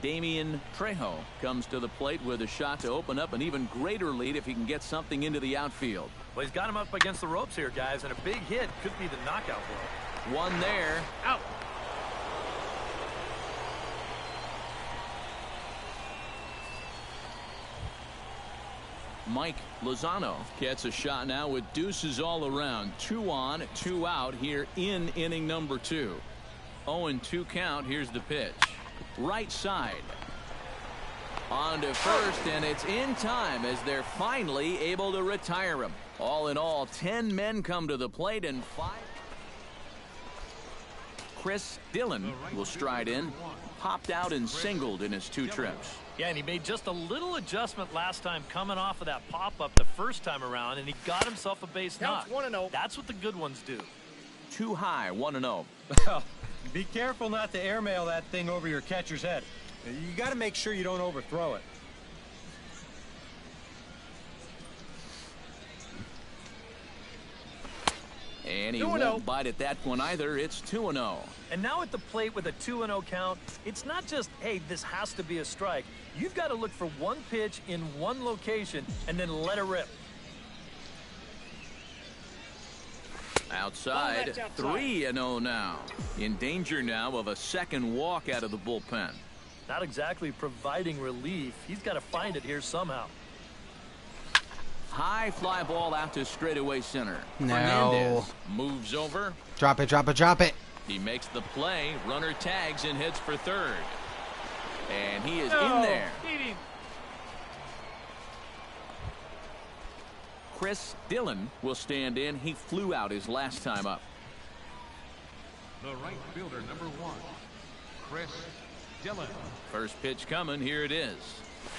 Damian Trejo comes to the plate with a shot to open up an even greater lead if he can get something into the outfield. Well, he's got him up against the ropes here, guys, and a big hit could be the knockout blow. 1 there. Out. Mike Lozano gets a shot now with deuces all around. 2 on, 2 out here in inning number 2. 0-2 count. Here's the pitch. Right side. On to first, and it's in time as they're finally able to retire him. All in all, 10 men come to the plate and 5. Chris Dillon will stride in. Popped out and singled in his 2 trips. Yeah, and he made just a little adjustment last time coming off of that pop-up the first time around, and he got himself a base knock. That's what the good ones do. Too high, 1-0. Well, be careful not to airmail that thing over your catcher's head. You got to make sure you don't overthrow it. And he won't bite at that one either. It's 2-0. And now at the plate with a 2-0 count, it's not just, hey, this has to be a strike. You've got to look for one pitch in one location and then let it rip. Outside, 3-0 now. In danger now of a second walk out of the bullpen. Not exactly providing relief. He's got to find it here somehow. High fly ball out to straightaway center. No. Fernandez moves over. Drop it, drop it, drop it. He makes the play. Runner tags and hits for third. And he is in there. Chris Dillon will stand in. He flew out his last time up. the right fielder, number 1, Chris Dillon. First pitch coming. Here it is.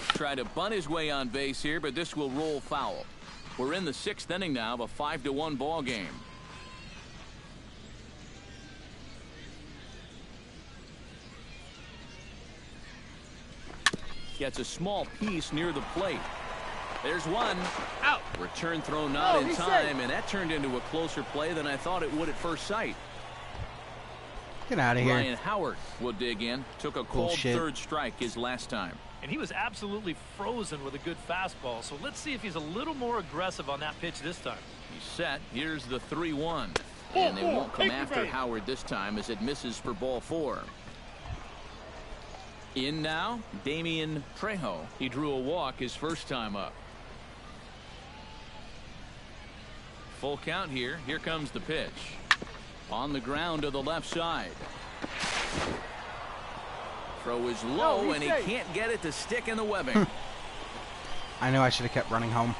Try to bunt his way on base here, but this will roll foul. We're in the 6th inning now of a 5-1 ball game. Gets a small piece near the plate. There's one. Out. Return throw not in time, and that turned into a closer play than I thought it would at first sight. Get out of here. Ryan Howard will dig in. Took a cold third strike his last time. And he was absolutely frozen with a good fastball. So let's see if he's a little more aggressive on that pitch this time. He's set. Here's the 3-1. And they won't come after Howard this time as it misses for ball 4. In now, Damian Trejo. He drew a walk his first time up. Full count here. Here comes the pitch. On the ground to the left side. Throw is low, and he can't get it to stick in the webbing. I know I should have kept running home.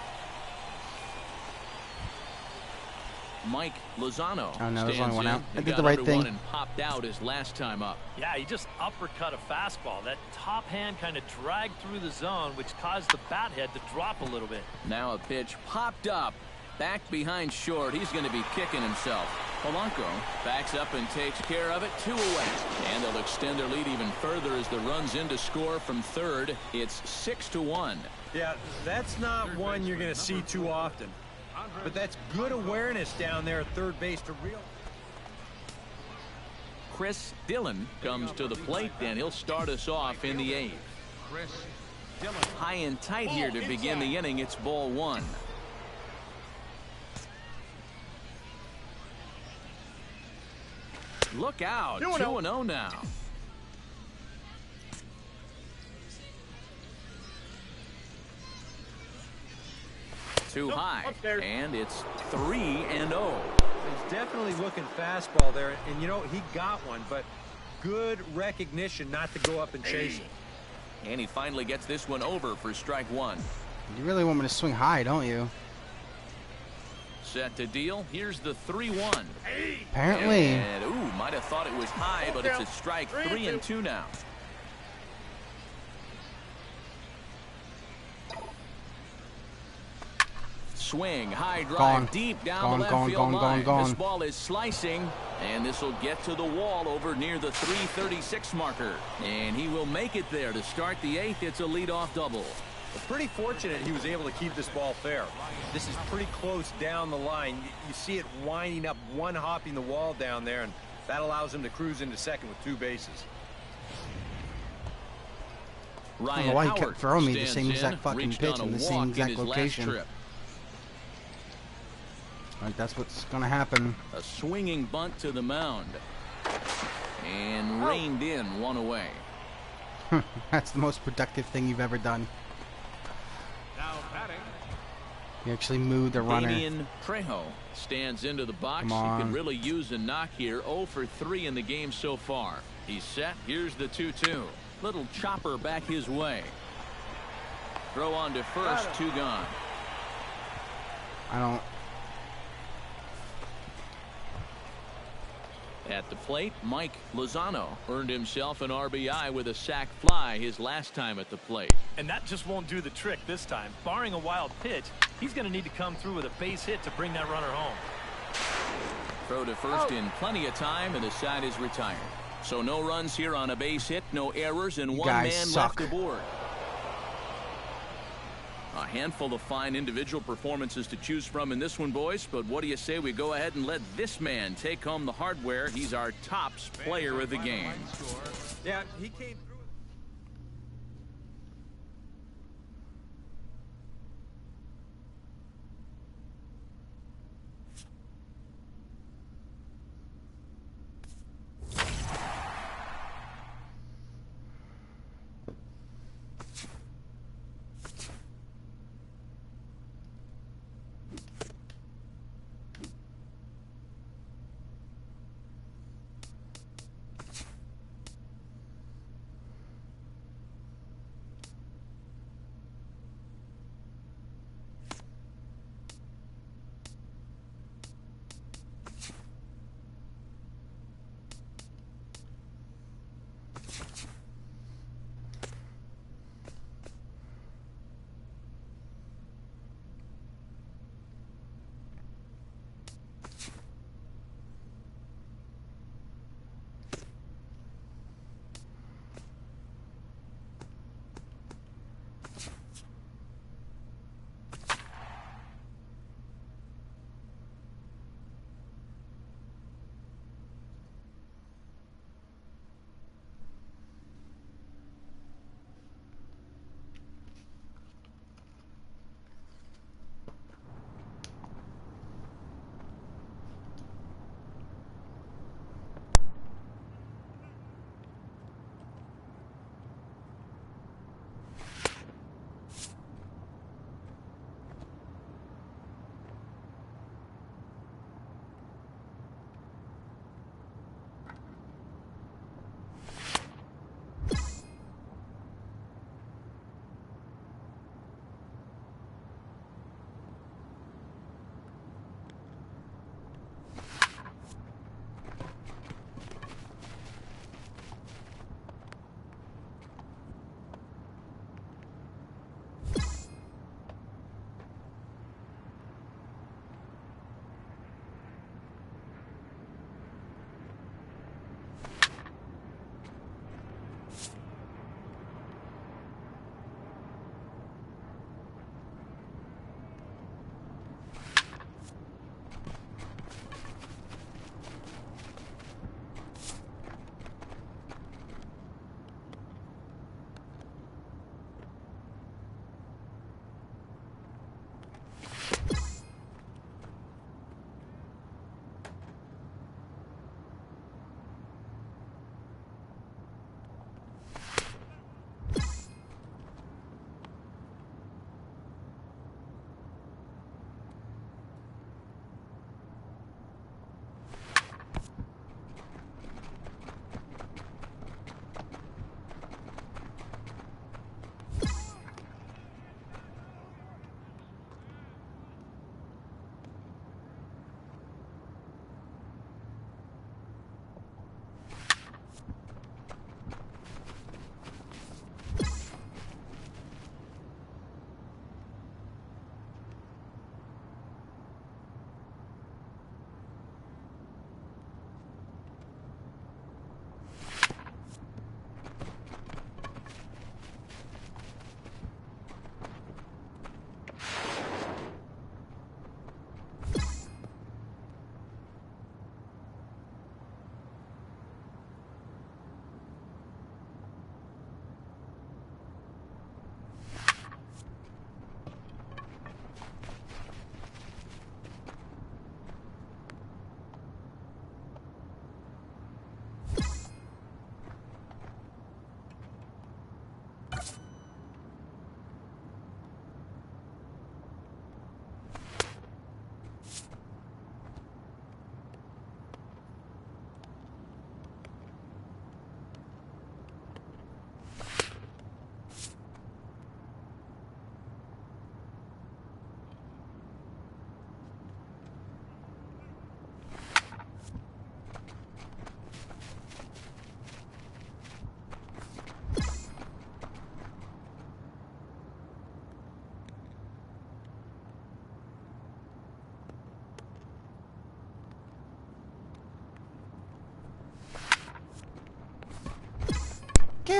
Mike Lozano. Oh no, there's only one out. I He did got the right under thing. one and popped out his last time up. Yeah, he just uppercut a fastball. That top hand kind of dragged through the zone, which caused the bat head to drop a little bit. Now a pitch popped up. Back behind short. He's going to be kicking himself. Polanco backs up and takes care of it. 2 away. And they'll extend their lead even further as the runs in to score from third. It's 6-1. Yeah, that's not one you're going to see too often. But that's good awareness down there at third base to real. Chris Dillon comes to the plate, and he'll start us off in the 8th. Chris Dillon. High and tight here to begin the inning. It's ball 1. Look out. 2-0 now. Too high. And it's 3-0. He's definitely looking fastball there. And, you know, he got one, but good recognition not to go up and chase it. And he finally gets this one over for strike 1. You really want me to swing high, don't you? Set to deal. Here's the 3-1. Apparently. And, ooh, might have thought it was high, but it's a strike. 3-2 now. Swing, high drive, deep down the left field line. This ball is slicing, and this will get to the wall over near the 336 marker. And he will make it there to start the 8th. It's a leadoff double. Well, pretty fortunate he was able to keep this ball fair. This is pretty close down the line. You see it winding up, one hopping the wall down there, and that allows him to cruise into second with 2 bases. I don't know why he kept throwing me the same exact fucking pitch in the same exact location. Right, that's what's going to happen. A swinging bunt to the mound. And reined in, 1 away. That's the most productive thing you've ever done. Now batting. You actually moved the runner. Damian Trejo stands into the box. He can really use a knock here. 0 for 3 in the game so far. He's set. Here's the 2-2. Little chopper back his way. Throw on to first. 2 gone. I don't. At the plate, Mike Lozano earned himself an RBI with a sac fly his last time at the plate. And that just won't do the trick this time. Barring a wild pitch, he's going to need to come through with a base hit to bring that runner home. Throw to first in plenty of time, and the side is retired. So no runs here on a base hit, no errors, and 1 man left aboard. A handful of fine individual performances to choose from in this one, boys. But what do you say we go ahead and let this man take home the hardware? He's our tops player of the game. Yeah, he came through.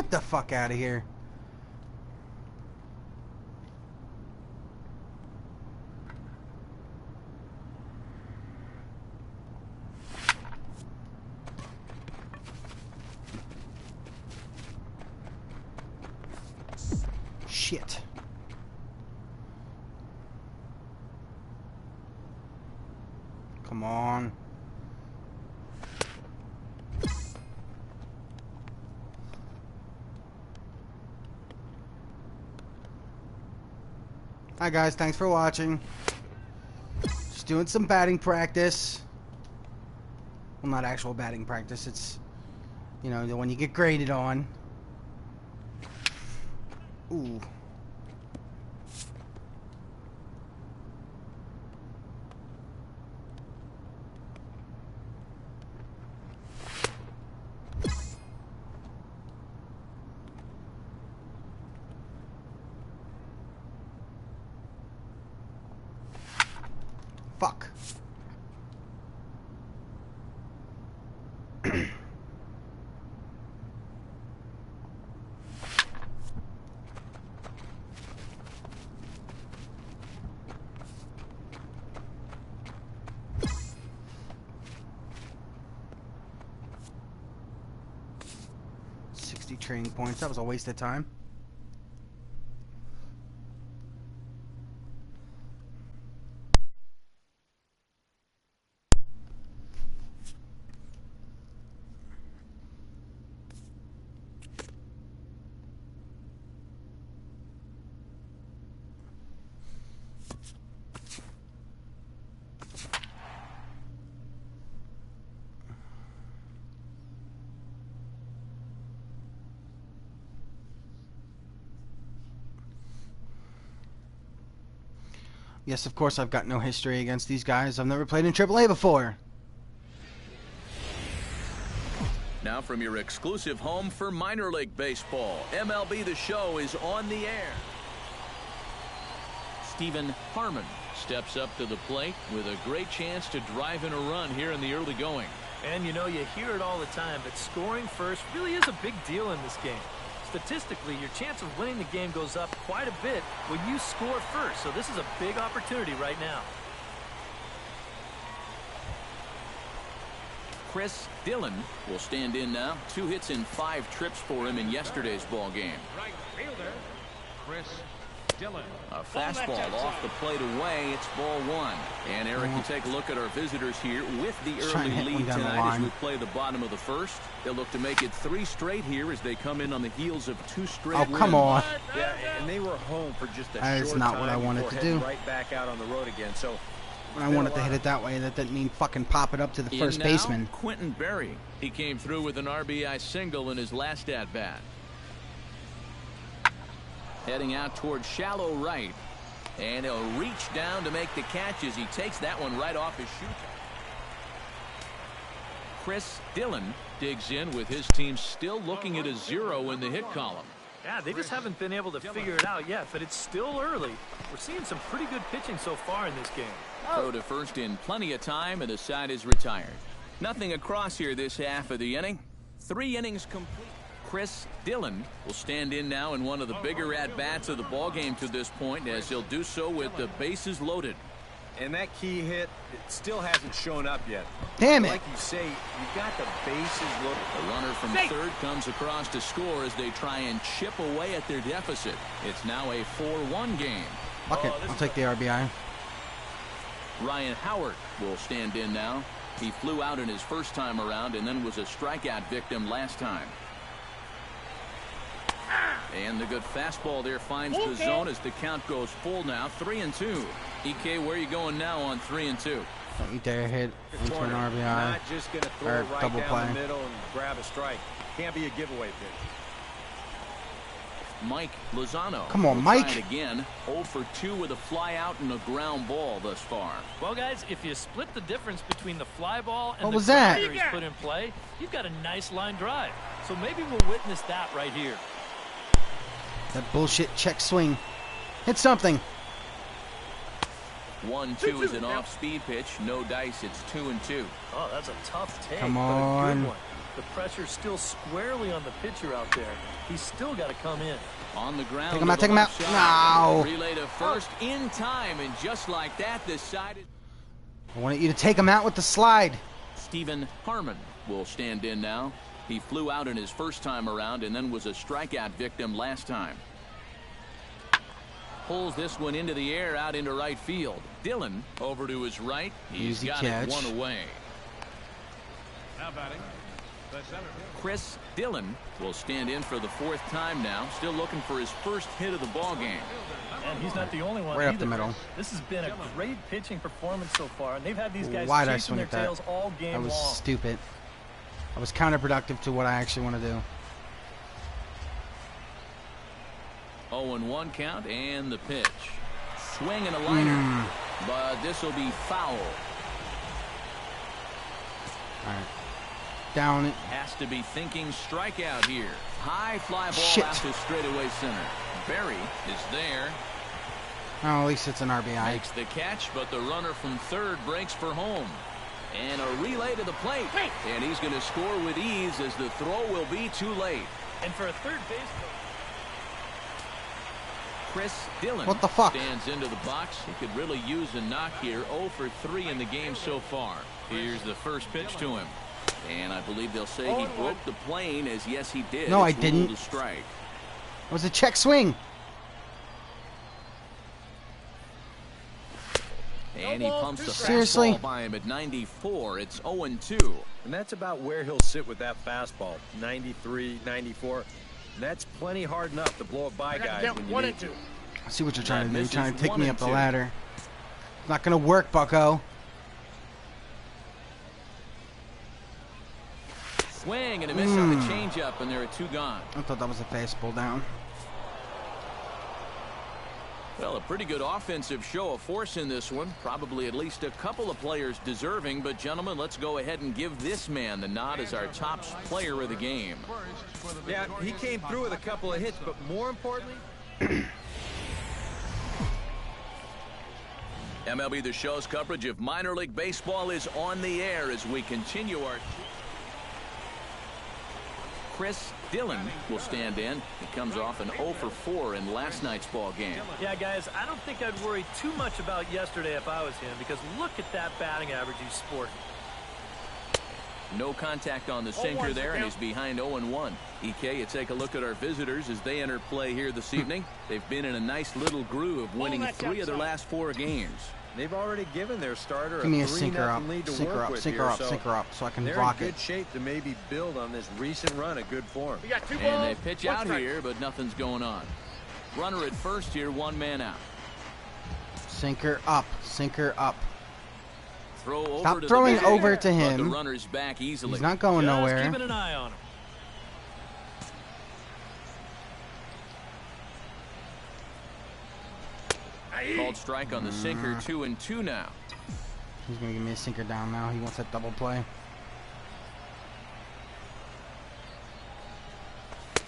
Get the fuck out of here. Shit. Come on. Hi guys, thanks for watching. Just doing some batting practice. Well, not actual batting practice. It's, you know, the one you get graded on. Ooh. Fuck. Training points. That was a waste of time. Yes, of course, I've got no history against these guys. I've never played in AAA before. Now from your exclusive home for minor league baseball, MLB The Show is on the air. Stephen Harmon steps up to the plate with a great chance to drive in a run here in the early going. And you know, you hear it all the time, but scoring first really is a big deal in this game. Statistically, your chance of winning the game goes up quite a bit when you score first. So this is a big opportunity right now. Chris Dillon will stand in now. 2 hits and 5 trips for him in yesterday's ball game. Right fielder, Chris Dillon. A fastball off the plate away. It's ball 1. And Eric, you take a look at our visitors here with the early lead tonight as we play the bottom of the first. They'll look to make it 3 straight here as they come in on the heels of 2 straight wins. Oh, come on. Yeah, and they were home for just a That short is not time what I wanted before to do. heading right back out on the road again. So I wanted to hit it that way. That didn't mean fucking pop it up to the first baseman. Quentin Berry. He came through with an RBI single in his last at-bat. Heading out towards shallow right. And he'll reach down to make the catch as he takes that one right off his shoe. Chris Dillon digs in with his team still looking at a 0 in the hit column. Yeah, they just haven't been able to figure it out yet, but it's still early. We're seeing some pretty good pitching so far in this game. Throw to first in plenty of time, and the side is retired. Nothing across here this half of the inning. 3 innings complete. Chris Dillon will stand in now in one of the bigger at-bats of the ballgame to this point, as he'll do so with the bases loaded. And that key hit, it still hasn't shown up yet. Damn it. Like you say, you got the bases loaded. The runner from third comes across to score as they try and chip away at their deficit. It's now a 4-1 game. Fuck it. I'll take the RBI. Ryan Howard will stand in now. He flew out in his first time around and then was a strikeout victim last time. And the good fastball there finds the zone as the count goes full now. 3-2. EK, where are you going now on 3-2? Don't you dare hit into an RBI. Not just going to throw or it right double down play. the middle and grab a strike. Can't be a giveaway pitch. Mike Lozano. Come on, will Mike. try it again. 0 for 2 with a fly out and a ground ball thus far. Well, guys, if you split the difference between the fly ball and What the was that? grounder he's put in play, you've got a nice line drive. So maybe we'll witness that right here. That bullshit check swing. Hit something. 1-2 is an off-speed pitch. No dice. It's 2-2. Oh, that's a tough take. Come but a on. good one. The pressure's still squarely on the pitcher out there. He's still got to come in. On the ground. Take him out, take him out. No. Relay to first in time, and just like that, decided. I wanted you to take him out with the slide. Stephen Harmon will stand in now. He flew out in his first time around and then was a strikeout victim last time. Pulls this one into the air out into right field. Dillon over to his right. He's got it one away. Now batting, the center. Chris Dillon will stand in for the fourth time now. Still looking for his first hit of the ball game. And he's not the only one Right either. up the middle. This has been a great pitching performance so far, and they've had these guys Why did I chasing swing their at that? tails all game That was long. stupid. I was counterproductive to what I actually want to do. 0-1 count and the pitch. Swing and a liner. But this will be foul. All right. Down it. Has to be thinking strikeout here. High fly ball Shit. out to straightaway center. Berry is there. Oh, at least it's an RBI. Makes the catch, but the runner from third breaks for home. And a relay to the plate. And he's going to score with ease as the throw will be too late. And for a third base, Chris Dillon What the fuck? stands into the box. He could really use a knock here. 0 for 3 in the game so far. Here's the first pitch to him. And I believe they'll say he broke the plane, as yes he did. No, I It's ruled didn't. a strike. It was a check swing. And he pumps the Seriously? fastball by him at 94. It's 0-2. And that's about where he'll sit with that fastball. 93, 94. And that's plenty hard enough to blow it by guys when you need to. I see what you're trying to do. You're misses trying to take 1 me and up the 2. ladder. It's not going to work, bucko. Swing and a miss on the changeup, and there are 2 gone. I thought that was a fastball down. Well, a pretty good offensive show of force in this one. Probably at least a couple of players deserving. But, gentlemen, let's go ahead and give this man the nod as our top player of the game. Yeah, he came through with a couple of hits, but more importantly, MLB The Show's coverage of minor league baseball is on the air as we continue our... Chris Dillon will stand in. He comes off an 0 for 4 in last night's ball game. yeah, guys, I don't think I'd worry too much about yesterday if I was him, because look at that batting average he's sporting. No contact on the sinker there, and he's behind 0-1. EK, you take a look at our visitors as they enter play here this evening. They've been in a nice little groove, winning 3 of their last 4 games. they've already given their starter Give me a a sinker up. 3-0 lead to Sinker work up, with sinker here, up, so sinker up, so I can they're rock in it. good shape to maybe build on this recent run of good form. And they pitch out here, but nothing's going on. Runner at first here, 1 man out. Sinker up, sinker up. Throw over Stop to throwing the over to but him. the runner's back easily. He's not going Just nowhere. keeping an eye on him. Called strike on the sinker, 2-2 now. He's going to give me a sinker down now. He wants that double play.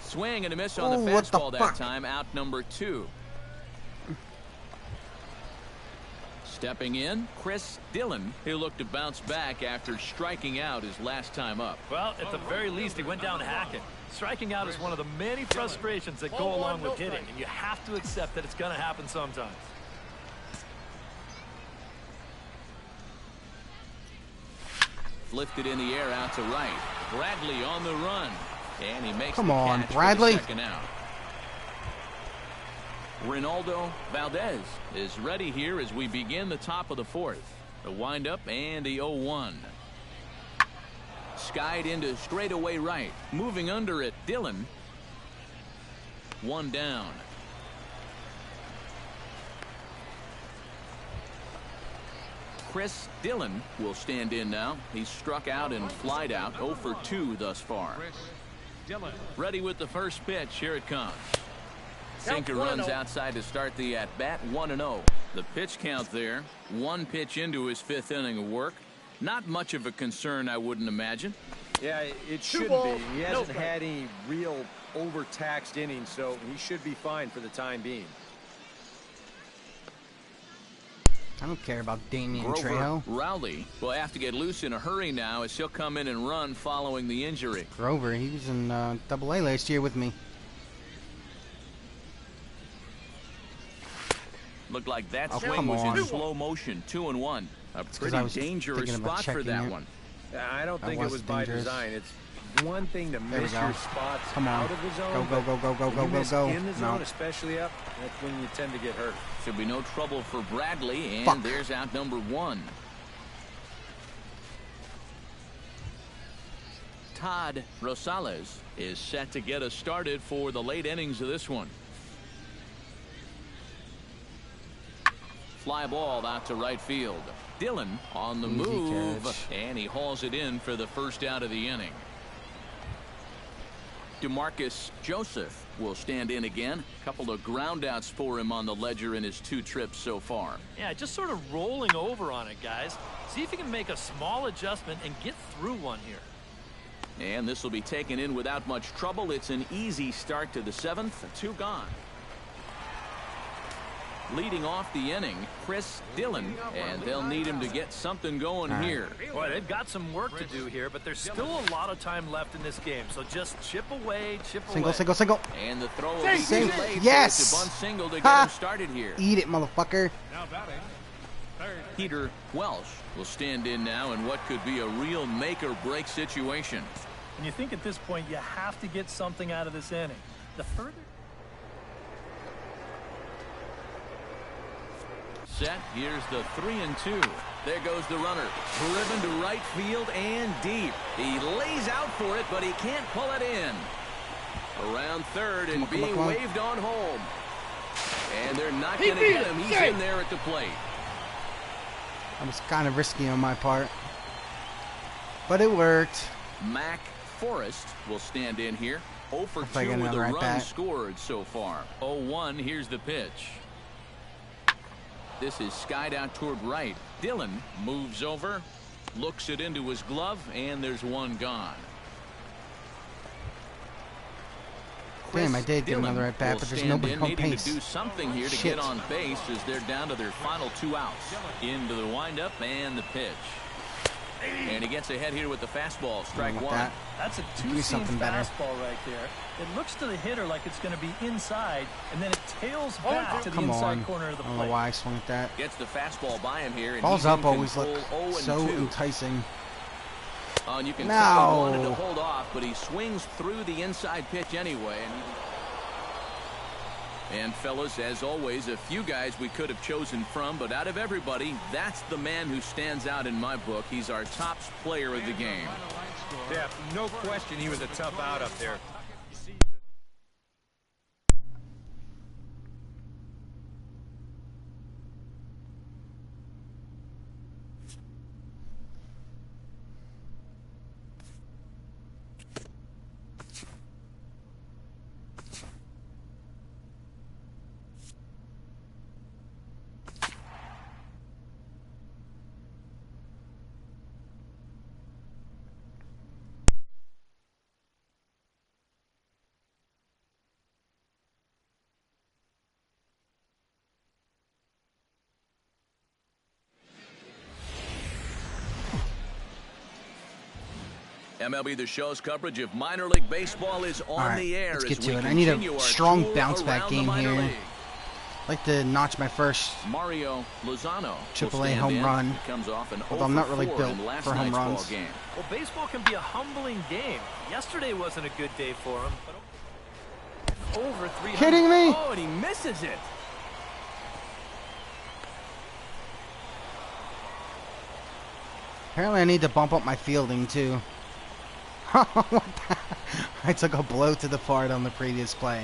Swing and a miss on the what the fastball that fuck? time. Out number 2. Stepping in, Chris Dillon. He'll look to bounce back after striking out his last time up. Well, at the very least, he went down hacking. Striking out is one of the many frustrations that go along with hitting, and you have to accept that it's going to happen sometimes. Lifted in the air out to right. Bradley on the run. And he makes Come the on, catch Bradley. for the second out. Ronaldo Valdez is ready here as we begin the top of the 4th. The windup and the 0-1. Skied into straightaway right. Moving under it, Dillon. 1 down. Chris Dillon will stand in now. He's struck out and flied out. 0 for 2 thus far. Chris Dillon. Ready with the first pitch. Here it comes. Sinker runs outside to start the at-bat. 1-0. The pitch count there. 1 pitch into his 5th inning of work. Not much of a concern, I wouldn't imagine. Yeah, it should be. He hasn't had any real overtaxed innings, so he should be fine for the time being. I don't care about Damian Grover Trejo. Rowley will have to get loose in a hurry now as he'll come in and run following the injury. Grover, he was in Double-A last year with me. Looked like that swing was in slow motion. 2-1. A pretty dangerous spot for that one. I don't think it was by design. It's one thing to miss your spots out of the zone. Go. In the zone, especially up, that's when you tend to get hurt. Should be no trouble for Bradley, and there's out number 1. Todd Rosales is set to get us started for the late innings of this one. Fly ball out to right field. Dillon on the move, and he hauls it in for the first out of the inning. DeMarcus Joseph will stand in again. A couple of groundouts for him on the ledger in his 2 trips so far. Yeah, just sort of rolling over on it, guys. See if you can make a small adjustment and get through one here. And this will be taken in without much trouble. It's an easy start to the 7th. 2 gone. Leading off the inning, Chris Dillon, and they'll need him to get something going here. Boy, they've got some work to do here, but there's still a lot of time left in this game, so just chip away, Single. And the throw will be too late. Yes! It's a bunt single to get him started here. Eat it, motherfucker. Now batting, third. Peter Welsh will stand in now in what could be a real make-or-break situation. And you think at this point you have to get something out of this inning. The further... Set. Here's the 3-2. There goes the runner. Driven to right field and deep. He lays out for it, but he can't pull it in. Around third and being waved on home. And they're not going to get him. He's in there at the plate. That was kind of risky on my part, but it worked. Mac Forrest will stand in here. 0 for 2 with a run scored so far. 0-1. Here's the pitch. This is skied out toward right. Dillon moves over, looks it into his glove, and there's 1 gone. Damn, I did get another at bat, but there's nobody on pace. To do something here to get on base as they're down to their final 2 outs. Into the windup and the pitch. And he gets ahead here with the fastball. Strike 1. That's a 2-seam fastball right there. It looks to the hitter like it's going to be inside, and then it tails back to the inside corner of the plate. I don't know why I swung at that. Gets the fastball by him here. And balls up always look so enticing. And you can tell he wanted to hold off, but he swings through the inside pitch anyway. And fellas, as always, a few guys we could have chosen from, but out of everybody, that's the man who stands out in my book. He's our top player of the game. Yeah, no question he was a tough out up there. MLB The Show's coverage of minor league baseball is on the air. Let's get to it. I need a strong bounce-back game here. I'd like to notch my first Mario Lozano AAA home run, although I'm not really built for home runs. Well, baseball can be a humbling game. Yesterday wasn't a good day for him, but over 300. Kidding me? Oh, and he misses it. Apparently I need to bump up my fielding too. I took a blow to the fart on the previous play.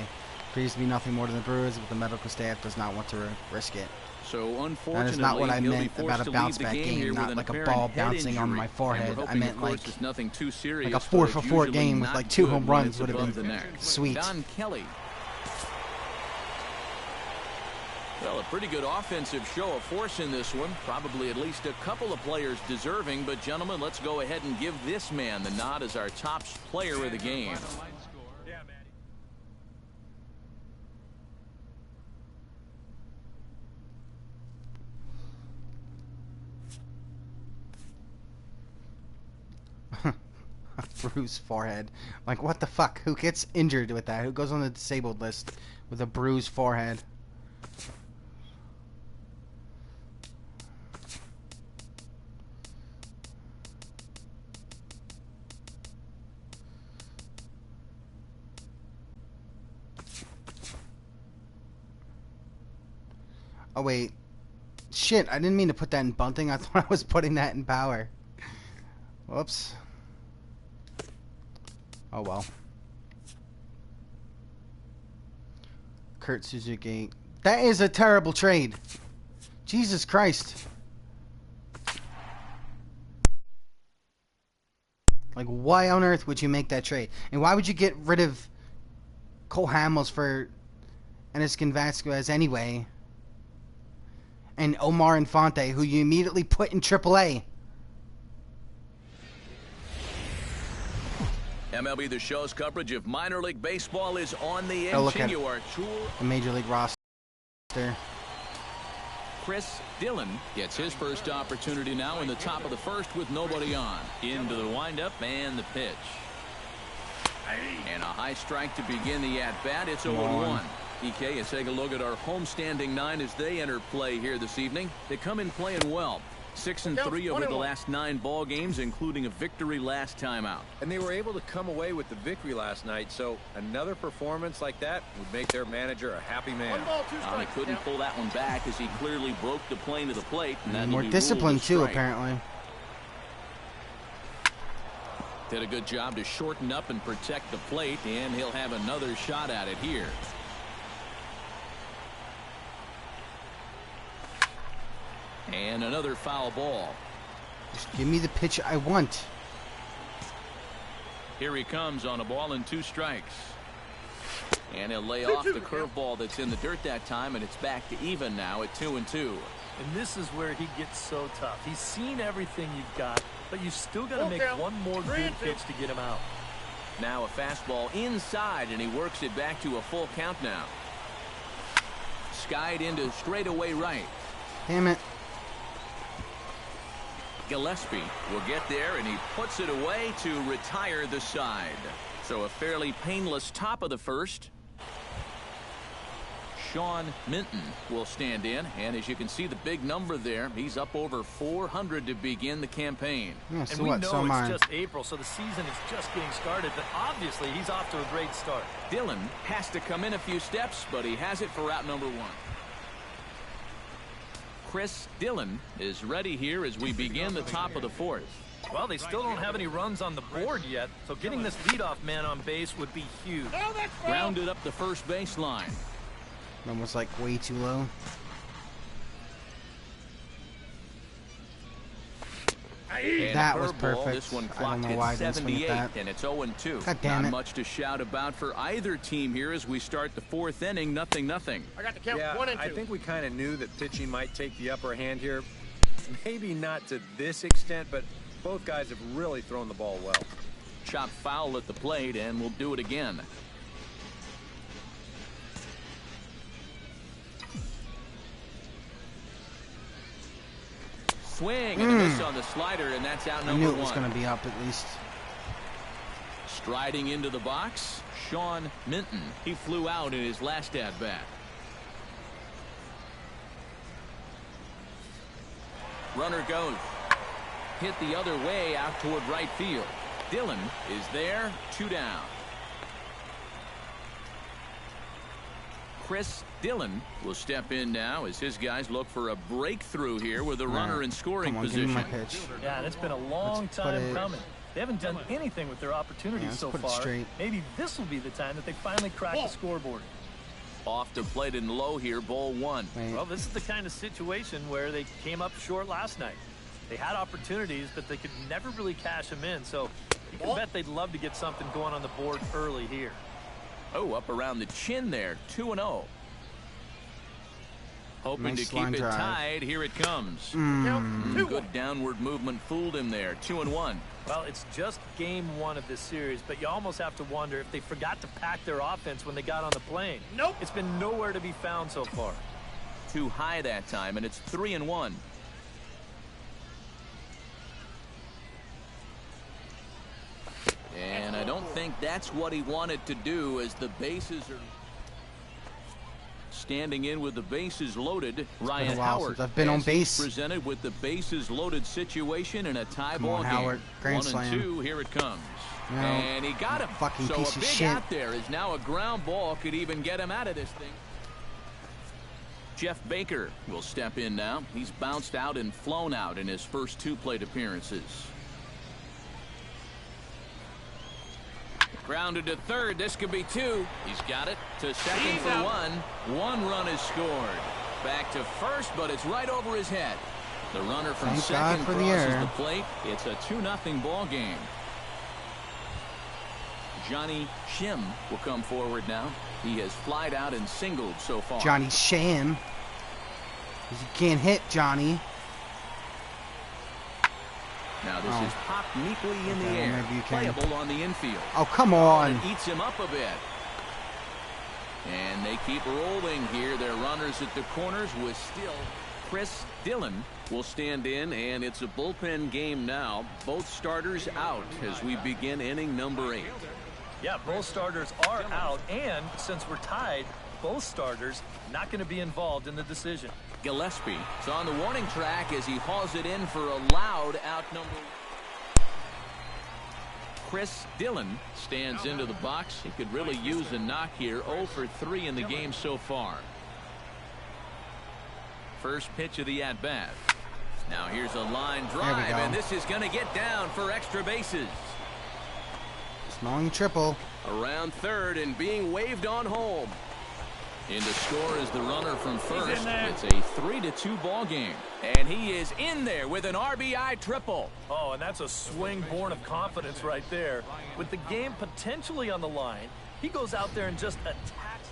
Appears to be nothing more than the Brewers, but the medical staff does not want to risk it. So unfortunately, that is not what I meant about a bounce-back game, not like a ball bouncing on my forehead. I meant like a 4-for-4 game with like 2 home runs would have been sweet. Don Kelly. Well, a pretty good offensive show of force in this one. Probably at least a couple of players deserving. But, gentlemen, let's go ahead and give this man the nod as our top player of the game. Bruised forehead. Like, what the fuck? Who gets injured with that? Who goes on the disabled list with a bruised forehead? Oh, wait. Shit, I didn't mean to put that in bunting. I thought I was putting that in power. Whoops. Oh, well. Kurt Suzuki. That is a terrible trade. Jesus Christ. Like, why on earth would you make that trade? And why would you get rid of Cole Hamels for Eneskin Vasquez anyway? And Omar Infante, who you immediately put in AAA. MLB The Show's coverage of minor league baseball is on the edge. You are the major league roster. Chris Dillon gets his first opportunity now in the top of the first with nobody on. Into the windup and the pitch. And a high strike to begin the at-bat. It's 0-1. EK, let's take a look at our homestanding 9 as they enter play here this evening. They come in playing well. 6-3 over the last 9 ball games, including a victory last time out. And they were able to come away with the victory last night, so another performance like that would make their manager a happy man. He couldn't pull that one back as he clearly broke the plane to the plate. And more disciplined too, apparently. Did a good job to shorten up and protect the plate, and he'll have another shot at it here. And another foul ball. Just give me the pitch I want. Here he comes on a ball and 2 strikes. And he'll lay off the curveball that's in the dirt that time, and it's back to even now at 2-2. And this is where he gets so tough. He's seen everything you've got, but you've still got to make one more good pitch to get him out. Now a fastball inside, and he works it back to a full count now. Skied into straightaway right. Damn it. Gillespie will get there, and he puts it away to retire the side. So a fairly painless top of the first. Sean Minton will stand in, and as you can see the big number there, he's up over 400 to begin the campaign. Yeah, so and we what? know So it's just April, so the season is just getting started, but obviously he's off to a great start. Dillon has to come in a few steps, but he has it for route number 1. Chris Dillon is ready here as we begin the top of the 4th. Well, they still don't have any runs on the board yet, so getting this leadoff man on base would be huge. Grounded up the first baseline. That was like way too low. That was perfect. This one I don't know why I didn't swing at that. And it's 0-2. God damn it. Not much to shout about for either team here as we start the 4th inning. 0-0. I got the count. Yeah, 1 and 2. I think we kind of knew that pitching might take the upper hand here. Maybe not to this extent, but both guys have really thrown the ball well. Chopped foul at the plate, and we'll do it again. Swing and a miss on the slider, and that's out number 1. I knew it was going to be up at least. Striding into the box, Sean Minton. He flew out in his last at-bat. Runner goes. Hit the other way out toward right field. Dillon is there, 2 down. Chris Dillon will step in now as his guys look for a breakthrough here with a runner in scoring position. Give me my pitch. Yeah, and it's been a long time coming. They haven't done anything with their opportunities so far. Maybe this will be the time that they finally crack the scoreboard. Off to plate and low here, ball 1. Well, this is the kind of situation where they came up short last night. They had opportunities, but they could never really cash them in. So you can bet they'd love to get something going on the board early here. Oh, up around the chin there, 2-0. Hoping to keep it tied. Here it comes. Good downward movement fooled him there. 2-1. Well, it's just game 1 of this series, but you almost have to wonder if they forgot to pack their offense when they got on the plane. Nope. It's been nowhere to be found so far. Too high that time, and it's 3-1. think that's what he wanted to do as the bases are standing in with the bases loaded. Ryan Howard I've been on base. Presented with the bases loaded situation in a tie Come ball on, game. Howard. Grand 1-2. Here it comes. No, and he got him. Fucking so piece a of big shit. out there is now a ground ball could even get him out of this thing. Jeff Baker will step in now. He's bounced out and flown out in his first 2 plate appearances. Grounded to third. This could be 2. He's got it to second for 1. 1 run is scored. Back to first, but it's right over his head. The runner from second crosses the plate. It's a 2-0 ball game. Johnny Shim will come forward now. He has flied out and singled so far. Johnny Shim. You can't hit Johnny. Now this is popped neatly in the air. Playable on the infield. Oh, come on. It eats him up a bit. And they keep rolling here. Their runners at the corners with still Chris Dillon will stand in, and it's a bullpen game now. Both starters out as we begin inning number 8. Yeah, both starters are out, and since we're tied, both starters not going to be involved in the decision. Gillespie is on the warning track as he hauls it in for a loud out number. Chris Dillon stands into the box. He could really use a knock here. 0 for 3 in the game so far. First pitch of the at-bat. Now here's a line drive, and this is going to get down for extra bases. Smalling triple. Around third and being waved on home. In to score is the runner from first. It's a 3-2 ball game. And he is in there with an RBI triple. Oh, and that's a swing born of confidence right there. With the game potentially on the line, he goes out there and just attacks.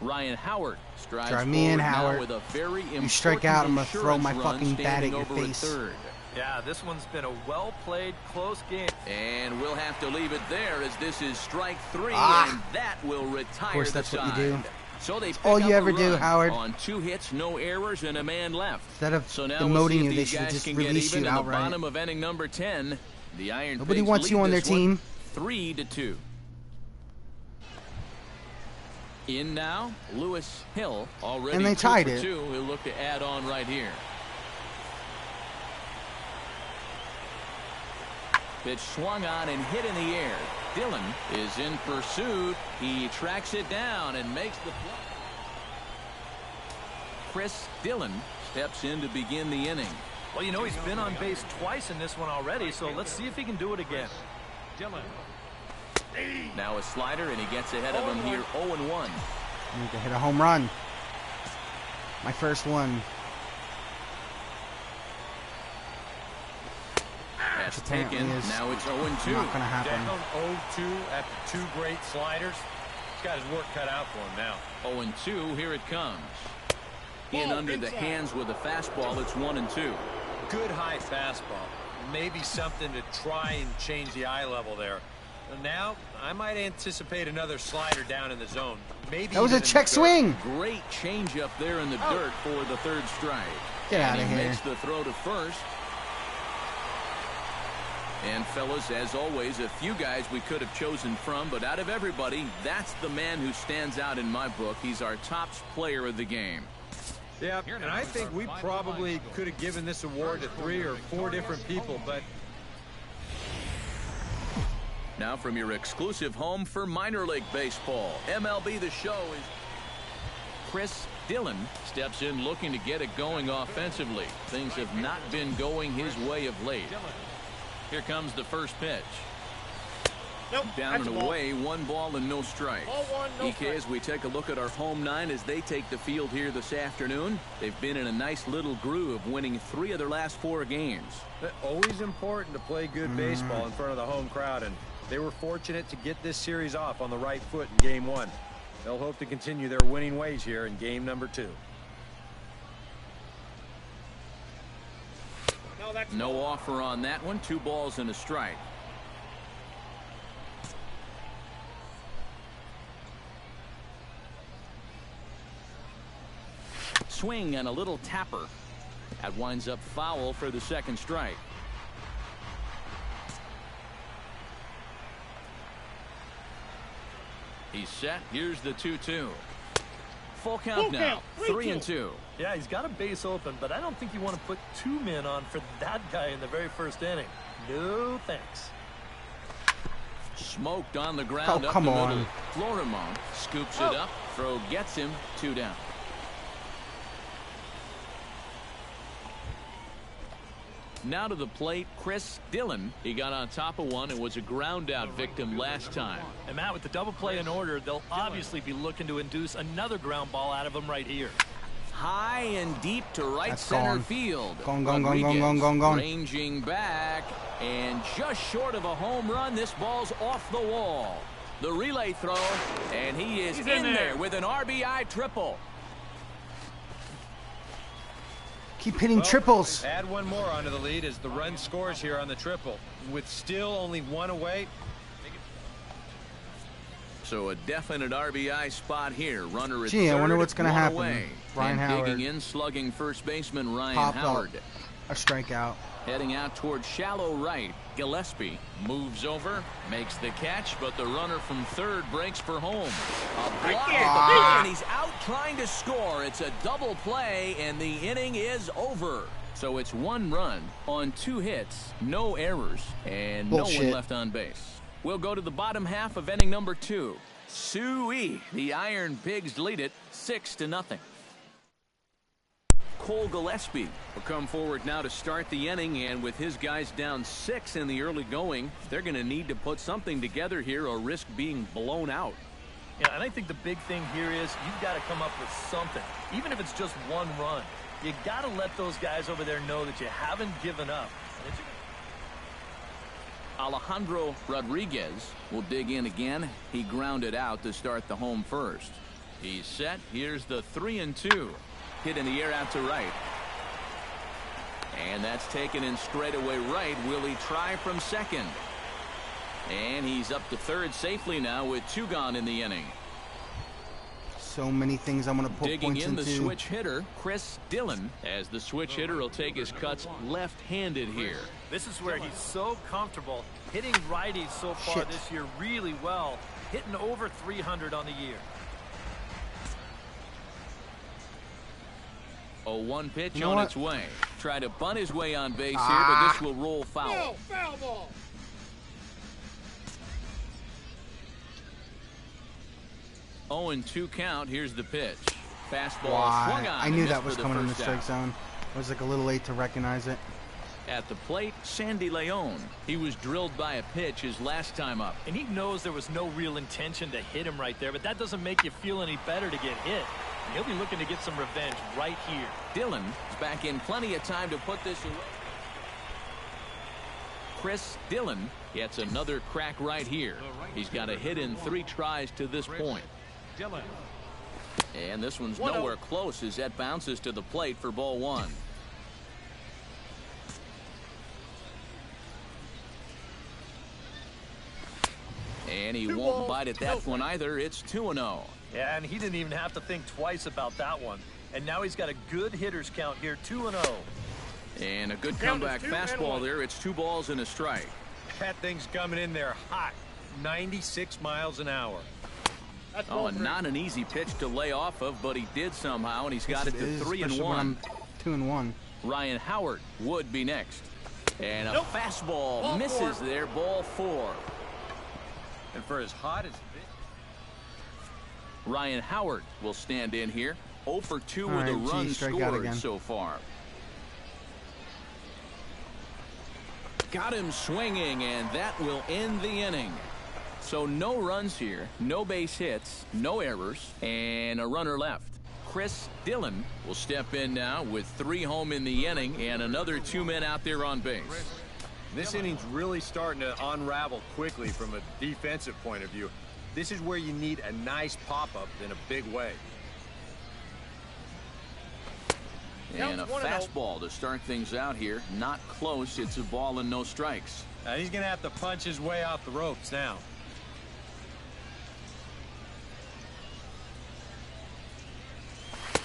Ryan Howard strides Drive me in, forward now Howard. with a very important You strike out, I'm going to throw my run fucking bat at your standing over face. at third. Yeah, this one's been a well-played, close game. And we'll have to leave it there as this is strike 3, and that will retire. Of course, that's the what you side. do. So they pick all up you ever a do, run Howard. On 2 hits, no errors, and a man left. Instead of so now demoting we'll you, they these should guys just can release get even you in outright. the bottom of inning number 10. The Iron Nobody Pigs wants you lead on their this one team. 3-2. In now, Lewis Hill already And they 2 tied for it. 2. He'll look to add on right here. Pitch swung on and hit in the air. Dillon is in pursuit. He tracks it down and makes the play. Chris Dillon steps in to begin the inning. Well, you know, he's been on base twice in this one already, so let's see if he can do it again. Dillon. Now a slider, and he gets ahead of him here 0-1. I need to hit a home run. My first one. That's taken. Now it's 0-2. Not going to happen. Down 0-2 after 2 great sliders. He's got his work cut out for him now. 0-2. Here it comes. In under the hands with a fastball. It's 1-2. Good high fastball. Maybe something to try and change the eye level there. Now I might anticipate another slider down in the zone. Maybe that was a check swing. Great change up there in the dirt for the 3rd strike. Get out of he here. Makes the throw to first. And fellas, as always, a few guys we could have chosen from, but out of everybody, that's the man who stands out in my book. He's our top player of the game. Yeah, and I think we probably could have given this award to 3 or 4 different people, but now from your exclusive home for minor league baseball, MLB The Show is Chris Dillon steps in looking to get it going offensively. Things have not been going his way of late. Here comes the first pitch. Nope, down and away, 1 ball and no strike. EK, as we take a look at our home 9 as they take the field here this afternoon, they've been in a nice little groove, winning 3 of their last 4 games. Always important to play good baseball in front of the home crowd, and they were fortunate to get this series off on the right foot in game 1. They'll hope to continue their winning ways here in game number 2. No offer on that one. 2 balls and a strike. Swing and a little tapper. That winds up foul for the 2nd strike. He's set. Here's the 2-2. Full count now. 3-2. Yeah, he's got a base open, but I don't think you want to put 2 men on for that guy in the very first inning. No thanks. Smoked on the ground. Oh, come on. Florimon scoops it up. Throw gets him. 2 down. Now to the plate, Chris Dillon. He got on top of one and was a ground out victim last time. And Matt, with the double play in order, they'll obviously be looking to induce another ground ball out of him right here. High and deep to right That's center gone. field. Gone. Ranging back and just short of a home run. This ball's off the wall. The relay throw, and he is in there with an RBI triple. Keep hitting triples. Add one more onto the lead as the run scores here on the triple. With still only 1 away. So a definite RBI spot here. Runner at Gee, I third, wonder what's going to 1 happen. away. Ryan and Howard. digging in, slugging first baseman Ryan Pop Howard. up. A strikeout. Heading out towards shallow right. Gillespie moves over, makes the catch, but the runner from third breaks for home. A block at the plate, and he's out trying to score. It's a double play, and the inning is over. So it's 1 run on 2 hits, no errors, and no one left on base. We'll go to the bottom half of inning number 2. Suey, the Iron Pigs lead it 6-0. Cole Gillespie will come forward now to start the inning, and with his guys down 6 in the early going, they're going to need to put something together here or risk being blown out. Yeah, and I think the big thing here is you've got to come up with something, even if it's just 1 run. You got to let those guys over there know that you haven't given up. Alejandro Rodriguez will dig in again. He grounded out to start the home first. He's set. Here's the 3-2. Hit in the air out to right. And that's taken in straightaway right. Will he try from second? And he's up to third safely now with 2 gone in the inning. So many things I'm going to put Digging points in into. the switch hitter, Chris Dillon, as the switch hitter will take his cuts left-handed here. This is where he's so comfortable hitting righties so far this year really well, hitting over 300 on the year. 0-1 pitch on its way. Try to bunt his way on base here, but this will roll foul. No, foul ball. 0-2 count. Here's the pitch. Fastball swung on. I knew that was coming in the strike zone. I was like a little late to recognize it. At the plate, Sandy Leon. He was drilled by a pitch his last time up. And he knows there was no real intention to hit him right there, but that doesn't make you feel any better to get hit. And he'll be looking to get some revenge right here. Dillon is back in plenty of time to put this away. Chris Dillon gets another crack right here. He's got a hit in 3 tries to this point. And this one's nowhere close as that bounces to the plate for ball 1. And he won't bite at that one either. It's 2-0. Yeah, and he didn't even have to think twice about that one. And now he's got a good hitter's count here, 2-0. And a good comeback fastball there. It's 2 balls and a strike. That thing's coming in there hot. 96 miles an hour. Oh, and not an easy pitch to lay off of, but he did somehow, and he's got it to 3-1. 2-1. Ryan Howard would be next. And a fastball misses there, ball 4. And for as hot as it Ryan Howard will stand in here. 0 for 2 with a run scored so far. Got him swinging, and that will end the inning. So no runs here, no base hits, no errors, and a runner left. Chris Dillon will step in now with 3 home in the inning and another 2 men out there on base. This inning's really starting to unravel quickly from a defensive point of view. This is where you need a nice pop-up in a big way. And a fastball to start things out here. Not close. It's a ball and no strikes. Now he's going to have to punch his way off the ropes now.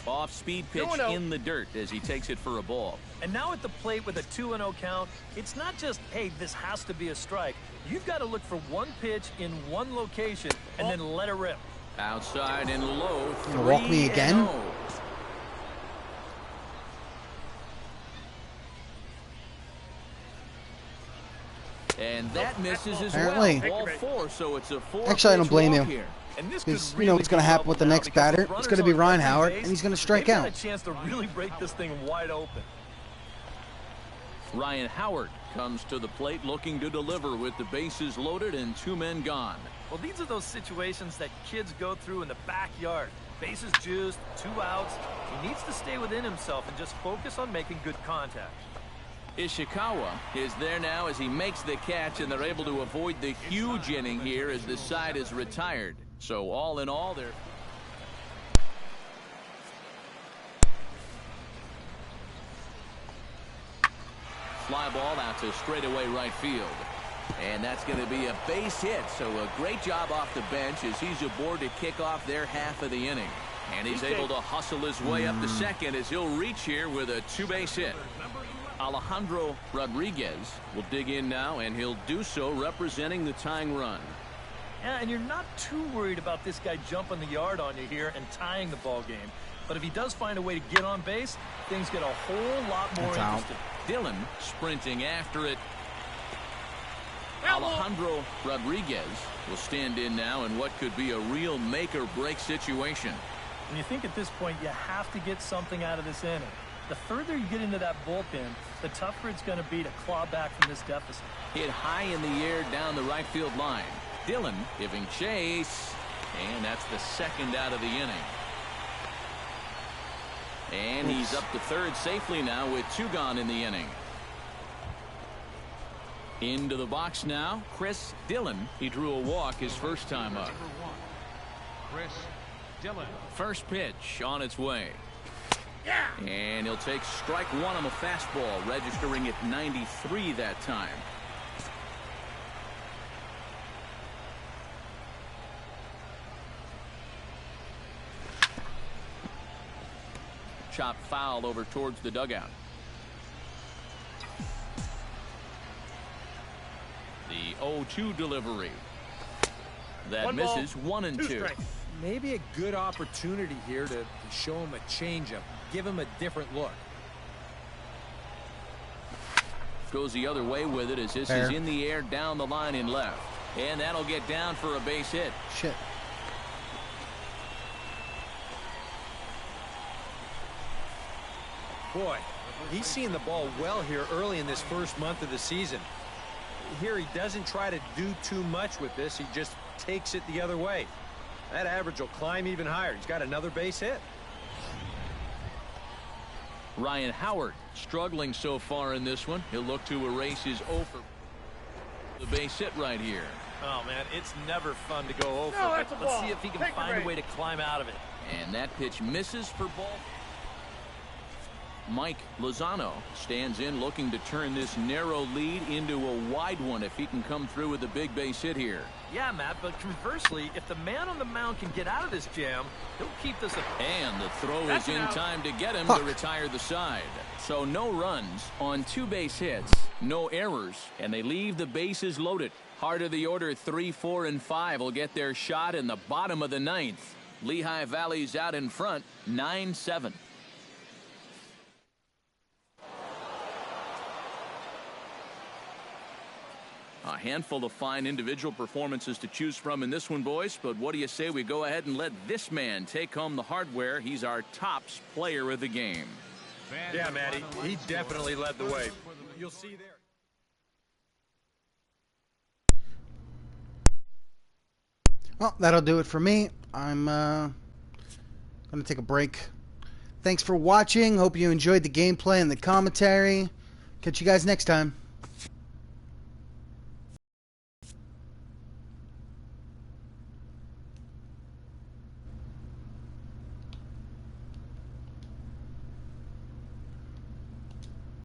Off-speed pitch in the dirt as he takes it for a ball. And now at the plate with a 2-0 count, it's not just, hey, this has to be a strike. You've got to look for one pitch in one location and then let it rip. Outside and low. You gonna walk me again? And that misses as Apparently. well. Ball 4, so it's a 4. Actually, I don't blame you. Here. Because you know what's going to happen with the next batter. It's going to be Ryan Howard, and he's going to strike out. A chance to really break this thing wide open. Ryan Howard comes to the plate looking to deliver with the bases loaded and 2 men gone. Well, these are those situations that kids go through in the backyard. Bases juiced, 2 outs. He needs to stay within himself and just focus on making good contact. Ishikawa is there now as he makes the catch, and they're able to avoid the huge inning here as the side is retired. So all in all, they're fly ball out to straightaway right field. And that's going to be a base hit. So a great job off the bench as he's aboard to kick off their half of the inning. And he's able to hustle his way up to second as he'll reach here with a 2-base hit. Alejandro Rodriguez will dig in now, and he'll do so representing the tying run. Yeah, and you're not too worried about this guy jumping the yard on you here and tying the ball game. But if he does find a way to get on base, things get a whole lot more interesting. Dillon sprinting after it. Alejandro Rodriguez will stand in now in what could be a real make-or-break situation. And you think at this point you have to get something out of this inning. The further you get into that bullpen, the tougher it's going to be to claw back from this deficit. Hit high in the air down the right field line. Dillon giving chase, and that's the second out of the inning. And he's up to third safely now with 2 gone in the inning. Into the box now, Chris Dillon. He drew a walk his first time up. Chris Dillon. First pitch on its way. And he'll take strike 1 on the fastball, registering at 93 that time. Chop foul over towards the dugout. The 0-2 delivery. That misses 1-2. Maybe a good opportunity here to show him a changeup. Give him a different look. Goes the other way with it as this is in the air down the line in left. And that'll get down for a base hit. Shit. Boy, he's seeing the ball well here early in this first month of the season. Here he doesn't try to do too much with this. He just takes it the other way. That average will climb even higher. He's got another base hit. Ryan Howard struggling so far in this one. He'll look to erase his 0 for the base hit right here. Oh, man, it's never fun to go over. No, let's see if he can find a way to climb out of it. And that pitch misses for ball. Mike Lozano stands in looking to turn this narrow lead into a wide one if he can come through with a big base hit here. Yeah, Matt, but conversely, if the man on the mound can get out of this jam, he'll keep this. And the throw is in time to get him to retire the side. So no runs on 2 base hits, no errors, and they leave the bases loaded. Heart of the order 3, 4, and 5 will get their shot in the bottom of the 9th. Lehigh Valley's out in front, 9-7. A handful of fine individual performances to choose from in this one, boys. But what do you say we go ahead and let this man take home the hardware? He's our tops player of the game. Yeah, Matty, he definitely led the way. You'll see there. Well, that'll do it for me. I'm going to take a break. Thanks for watching. Hope you enjoyed the gameplay and the commentary. Catch you guys next time.